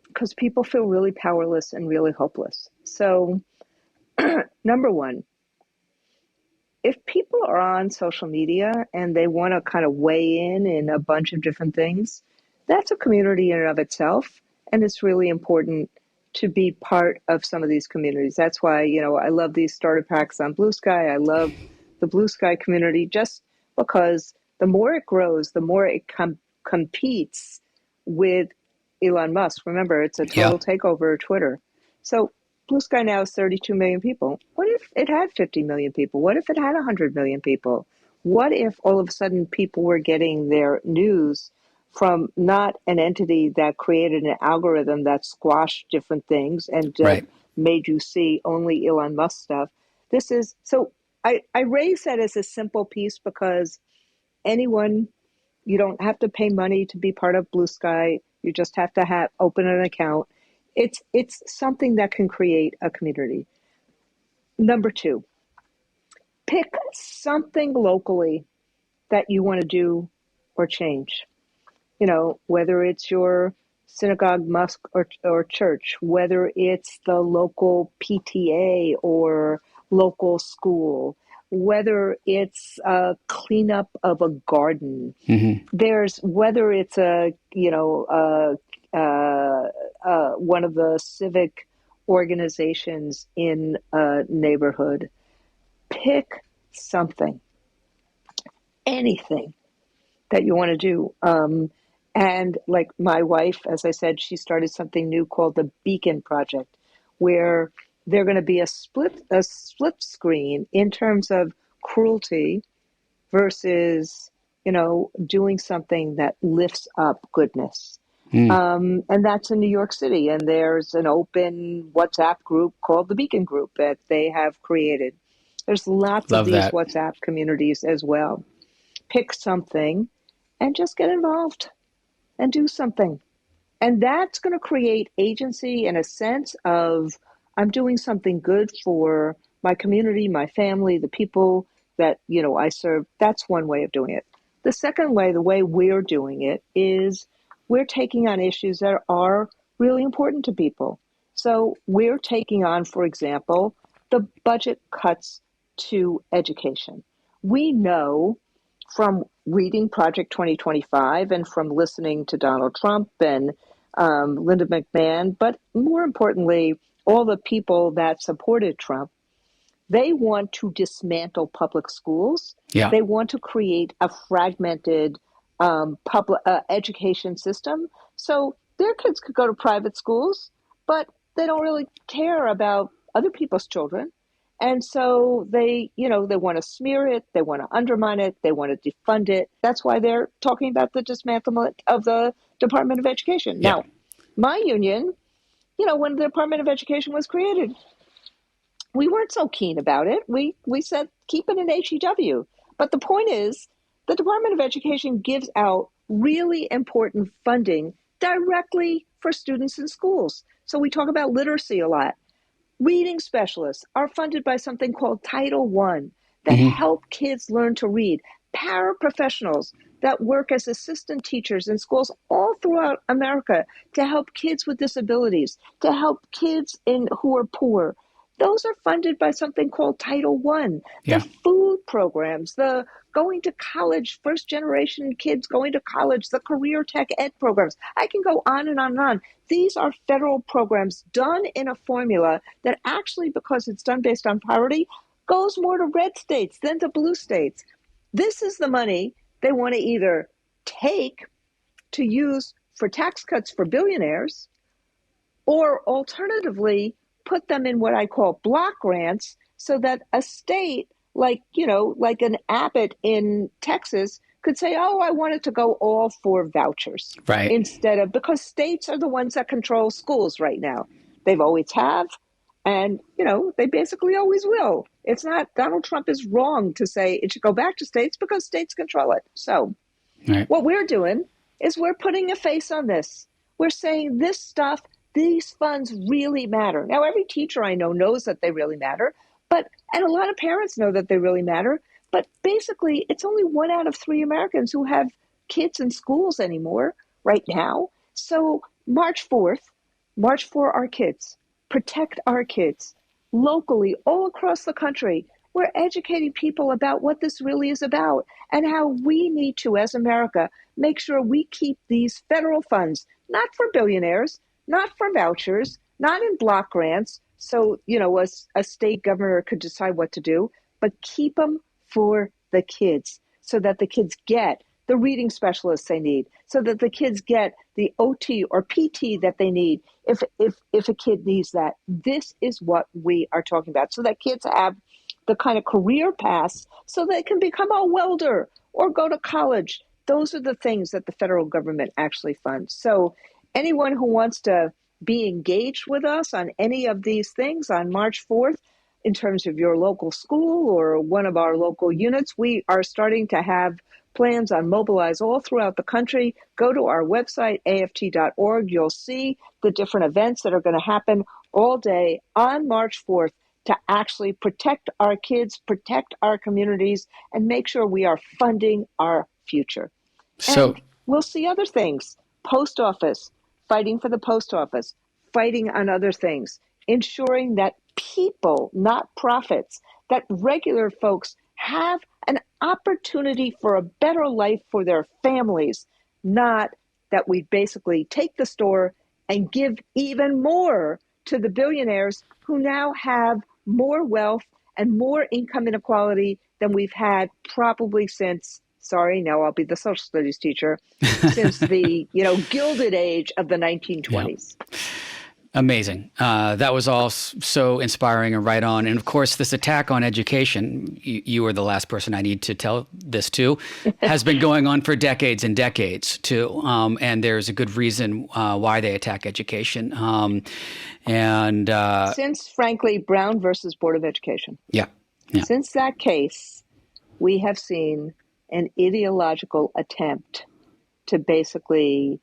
because people feel really powerless and really hopeless. So, number one, if people are on social media and they want to kind of weigh in a bunch of different things, that's a community in and of itself. And it's really important to be part of some of these communities. That's why, I love these starter packs on Blue Sky. I love the Blue Sky community just because the more it grows, the more it competes with Elon Musk. Remember, it's a total takeover of Twitter. So Blue Sky now is 32 million people. What if it had 50 million people? What if it had 100 million people? What if all of a sudden people were getting their news from not an entity that created an algorithm that squashed different things and made you see only Elon Musk stuff? I raise that as a simple piece because anyone, you don't have to pay money to be part of Blue Sky. You just have to open an account. It's something that can create a community. Number two, pick something locally that you want to do or change. Whether it's your synagogue, mosque, or church, whether it's the local PTA or local school, whether it's a cleanup of a garden, whether it's one of the civic organizations in a neighborhood. Pick something, anything that you want to do. And like my wife, as I said, she started something new called the Beacon Project, where they're going to be a split screen in terms of cruelty versus, doing something that lifts up goodness. And that's in New York City. And there's an open WhatsApp group called the Beacon Group that they have created. There's lots of these WhatsApp communities as well. Pick something and just get involved and do something. And that's going to create agency and a sense of, I'm doing something good for my community, my family, the people that, I serve. That's one way of doing it. The second way, the way we're doing it, is we're taking on issues that are really important to people. So we're taking on, for example, the budget cuts to education. We know from reading Project 2025 and from listening to Donald Trump and Linda McMahon, but more importantly, all the people that supported Trump, they want to dismantle public schools. Yeah. They want to create a fragmented public education system. So their kids could go to private schools, but they don't really care about other people's children. And so they want to smear it, they want to undermine it, they want to defund it. That's why they're talking about the dismantlement of the Department of Education. Yeah. Now, my union, when the Department of Education was created, we weren't so keen about it. We said keep it in HEW. But the point is, the Department of Education gives out really important funding directly for students in schools. So we talk about literacy a lot. Reading specialists are funded by something called Title I that help kids learn to read. Paraprofessionals that work as assistant teachers in schools all throughout America to help kids with disabilities, to help kids who are poor. Those are funded by something called Title I. Yeah. The food programs, the going to college, first generation kids going to college, the career tech ed programs. I can go on and on and on. These are federal programs done in a formula that actually, because it's done based on poverty, goes more to red states than to blue states. This is the money they want to either take to use for tax cuts for billionaires, or alternatively, put them in what I call block grants so that a state like an Abbott in Texas could say, oh, I want it to go all for vouchers. Right. Instead of, because states are the ones that control schools right now. They've always have. And, they basically always will. It's not, Donald Trump is wrong to say it should go back to states because states control it. So what we're doing is we're putting a face on this. We're saying this stuff, these funds really matter. Now, every teacher I know knows that they really matter, and a lot of parents know that they really matter. But basically, it's only 1 out of 3 Americans who have kids in schools anymore right now. So March for our kids, protect our kids locally, all across the country. We're educating people about what this really is about and how we need to, as America, make sure we keep these federal funds, not for billionaires, not for vouchers, not in block grants, so, a state governor could decide what to do, but keep them for the kids so that the kids get the reading specialists they need, so that the kids get the OT or PT that they need if a kid needs that. This is what we are talking about, so that kids have the kind of career paths so they can become a welder or go to college. Those are the things that the federal government actually funds. So anyone who wants to be engaged with us on any of these things on March 4th, in terms of your local school or one of our local units, we are starting to have plans on Mobilize all throughout the country. Go to our website, aft.org. You'll see the different events that are going to happen all day on March 4th to actually protect our kids, protect our communities, and make sure we are funding our future. So and we'll see other things. Post office, fighting for the post office, fighting on other things, ensuring that people, not profits, that regular folks have an opportunity for a better life for their families, not that we basically take the store and give even more to the billionaires who now have more wealth and more income inequality than we've had probably since, sorry, now I'll be the social studies teacher, since the Gilded Age of the 1920s. Yeah. Amazing. That was all so inspiring and right on. And of course, this attack on education, you are the last person I need to tell this to, has been going on for decades and decades too. And there's a good reason why they attack education. Since, frankly, Brown versus Board of Education. Yeah. Since that case, we have seen an ideological attempt to basically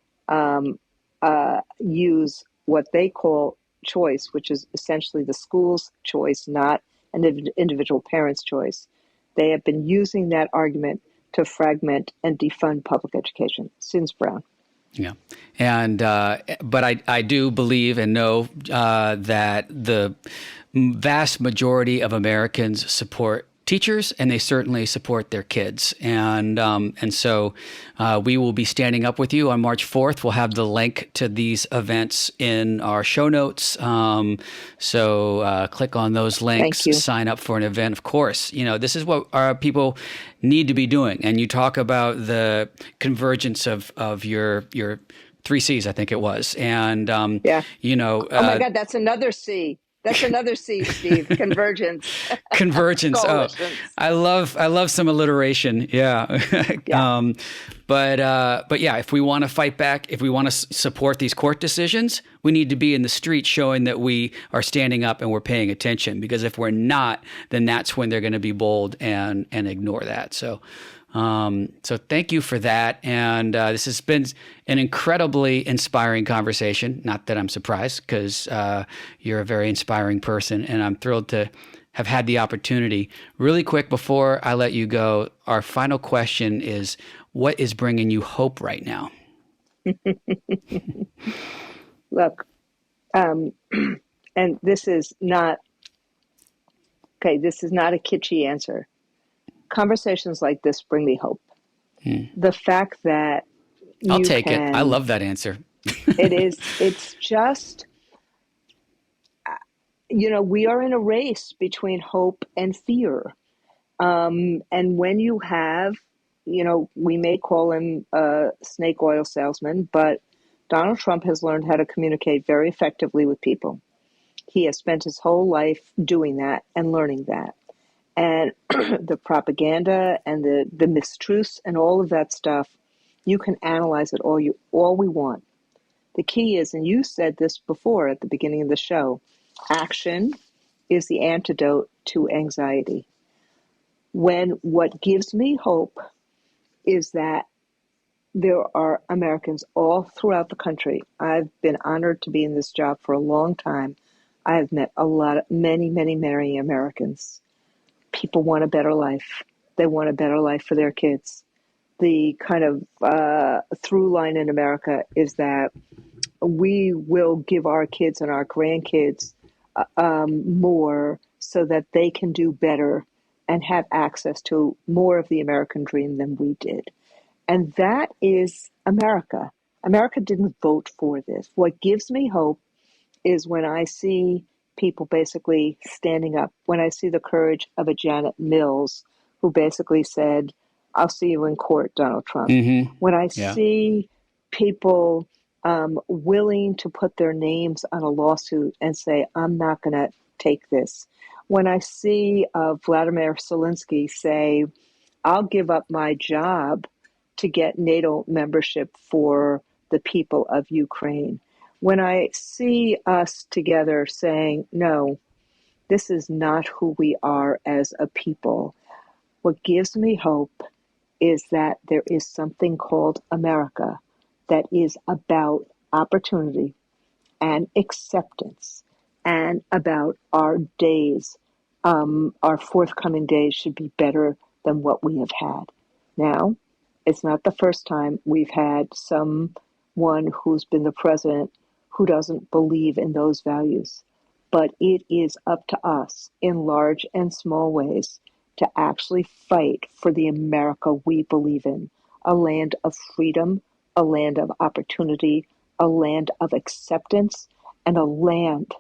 use what they call choice, which is essentially the school's choice, not an individual parent's choice. They have been using that argument to fragment and defund public education since Brown. Yeah. And, but I do believe and know that the vast majority of Americans support teachers, and they certainly support their kids. And so we will be standing up with you on March 4th. We'll have the link to these events in our show notes. So click on those links, Thank you. sign up for an event. Of course, this is what our people need to be doing. And you talk about the convergence of your 3 C's, I think it was. And, Yeah. Oh my God, that's another C. That's another C, Steve. Convergence. Convergence. Coalitions. I love some alliteration. Yeah. Yeah. But yeah, if we want to fight back, if we want to support these court decisions, we need to be in the street showing that we are standing up and we're paying attention. Because if we're not, then that's when they're going to be bold and ignore that. So thank you for that. And this has been an incredibly inspiring conversation. Not that I'm surprised, because you're a very inspiring person, and I'm thrilled to have had the opportunity. Really quick, before I let you go, our final question is, what is bringing you hope right now? Look, and this is not a kitschy answer. Conversations like this bring me hope. The fact that I'll take it. I love that answer. It's just, we are in a race between hope and fear. And when you have, we may call him a snake oil salesman, but Donald Trump has learned how to communicate very effectively with people. He has spent his whole life doing that and learning that. And the propaganda and the mistruths and all of that stuff, you can analyze it all we want. The key is, and you said this before at the beginning of the show, action is the antidote to anxiety. What gives me hope is that there are Americans all throughout the country. I've been honored to be in this job for a long time. I have met many, many, many Americans. People want a better life. They want a better life for their kids. The kind of through line in America is that we will give our kids and our grandkids more so that they can do better and have access to more of the American dream than we did. And that is America. America didn't vote for this. What gives me hope is when I see people basically standing up, when I see the courage of a Janet Mills, who basically said, I'll see you in court, Donald Trump. Mm-hmm. When I see people willing to put their names on a lawsuit and say, I'm not going to take this. When I see Vladimir Zelensky say, I'll give up my job to get NATO membership for the people of Ukraine. When I see us together saying, no, this is not who we are as a people, what gives me hope is that there is something called America that is about opportunity and acceptance and about our days. Our forthcoming days should be better than what we have had. Now, it's not the first time we've had someone who's been the president who doesn't believe in those values. But it is up to us in large and small ways to actually fight for the America we believe in, a land of freedom, a land of opportunity, a land of acceptance, and a land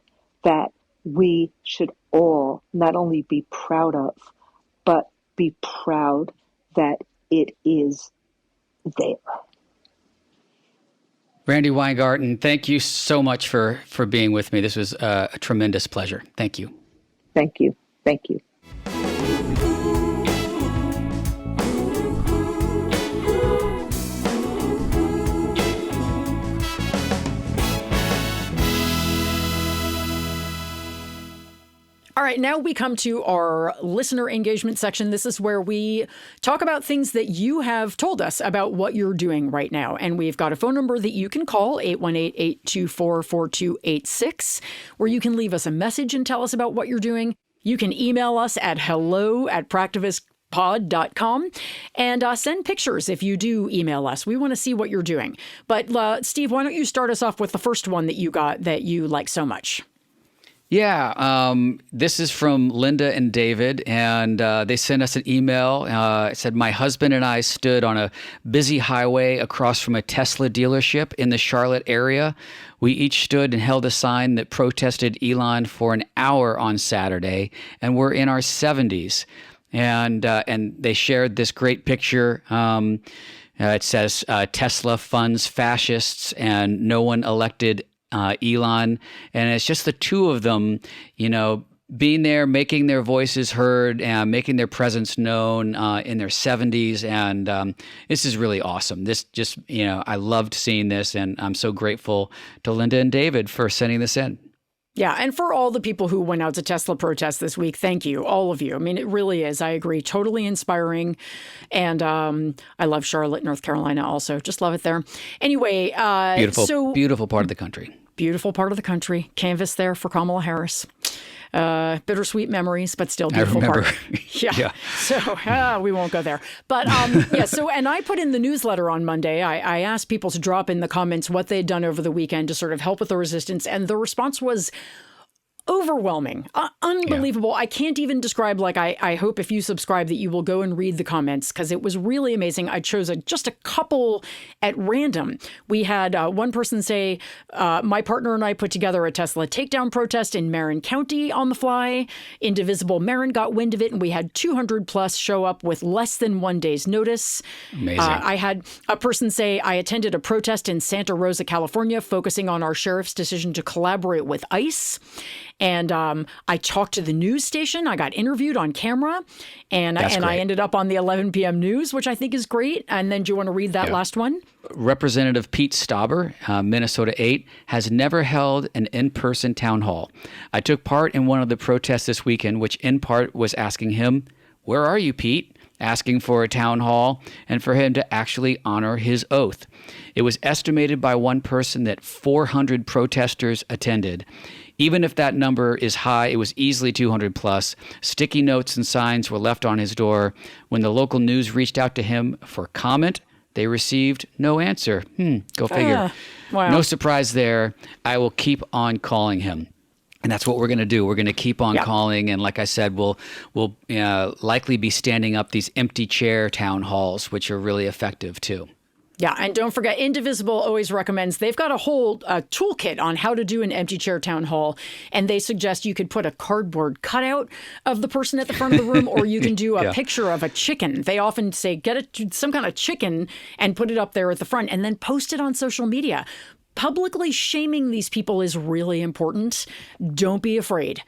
that we should all not only be proud of, but be proud that it is there. Randi Weingarten, thank you so much for being with me. This was a tremendous pleasure. Thank you. Thank you. Thank you. All right, now we come to our listener engagement section. This is where we talk about things that you have told us about what you're doing right now. And we've got a phone number that you can call, 818-824-4286, where you can leave us a message and tell us about what you're doing. You can email us at hello@ practivistpod.com and send pictures if you do email us. We want to see what you're doing. But Steve, why don't you start us off with the first one that you got that you like so much? Yeah, this is from Linda and David, and they sent us an email. It said, my husband and I stood on a busy highway across from a Tesla dealership in the Charlotte area. We each stood and held a sign that protested Elon for an hour on Saturday, and we're in our 70s. And they shared this great picture. It says, Tesla funds fascists, and no one elected Elon, and it's just the two of them, being there, making their voices heard, and making their presence known in their 70s, and this is really awesome. This just, I loved seeing this, and I'm so grateful to Linda and David for sending this in. Yeah, and for all the people who went out to Tesla protests this week, thank you, all of you. I mean, it really is, I agree, totally inspiring. And I love Charlotte, North Carolina also. Just love it there. Anyway. Beautiful part of the country. Beautiful part of the country. Canvas there for Kamala Harris. Bittersweet memories, but still beautiful part. Yeah. So we won't go there. But so, and I put in the newsletter on Monday. I asked people to drop in the comments what they'd done over the weekend to sort of help with the resistance. And the response was overwhelming, unbelievable. Yeah. I can't even describe. I hope if you subscribe that you will go and read the comments, because it was really amazing. I chose just a couple at random. We had one person say, my partner and I put together a Tesla takedown protest in Marin County on the fly. Indivisible Marin got wind of it, and we had 200 plus show up with less than 1 day's notice. Amazing. I had a person say, I attended a protest in Santa Rosa, California, focusing on our sheriff's decision to collaborate with ICE. And I talked to the news station. I got interviewed on camera, and I ended up on the 11 p.m. news, which I think is great. And then do you want to read that last one? Representative Pete Stauber, Minnesota 8, has never held an in-person town hall. I took part in one of the protests this weekend, which in part was asking him, where are you, Pete? Asking for a town hall and for him to actually honor his oath. It was estimated by one person that 400 protesters attended. Even if that number is high, it was easily 200 plus. Sticky notes and signs were left on his door. When the local news reached out to him for comment, they received no answer. Go figure. Wow. No surprise there. I will keep on calling him. And that's what we're going to do. We're going to keep on calling. And like I said, we'll likely be standing up these empty chair town halls, which are really effective too. Yeah, and don't forget, Indivisible always recommends, they've got a whole toolkit on how to do an empty chair town hall, and they suggest you could put a cardboard cutout of the person at the front of the room, or you can do a picture of a chicken. They often say, get some kind of chicken and put it up there at the front, and then post it on social media. Publicly shaming these people is really important. Don't be afraid.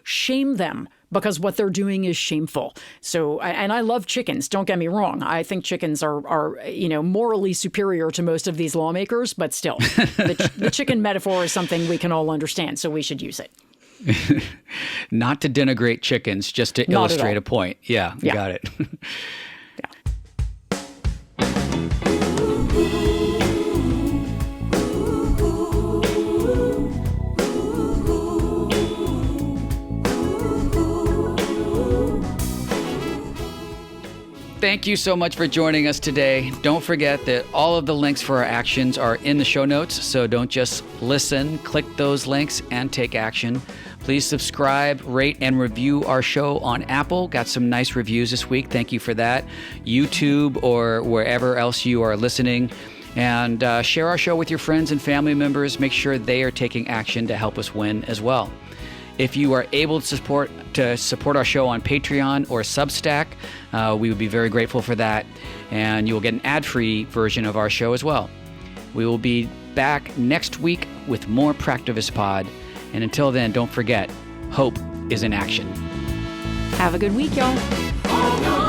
Shame them, because what they're doing is shameful. So, and I love chickens, don't get me wrong. I think chickens are morally superior to most of these lawmakers, but still, the chicken metaphor is something we can all understand, so we should use it. Not to denigrate chickens, just to illustrate a point. Yeah, got it. Thank you so much for joining us today. Don't forget that all of the links for our actions are in the show notes, so don't just listen, click those links and take action. Please subscribe, rate, and review our show on Apple. Got some nice reviews this week. Thank you for that. YouTube or wherever else you are listening. And share our show with your friends and family members. Make sure they are taking action to help us win as well. If you are able to support our show on Patreon or Substack, we would be very grateful for that. And you will get an ad-free version of our show as well. We will be back next week with more Practivist Pod. And until then, don't forget, hope is in action. Have a good week, y'all. Oh, no.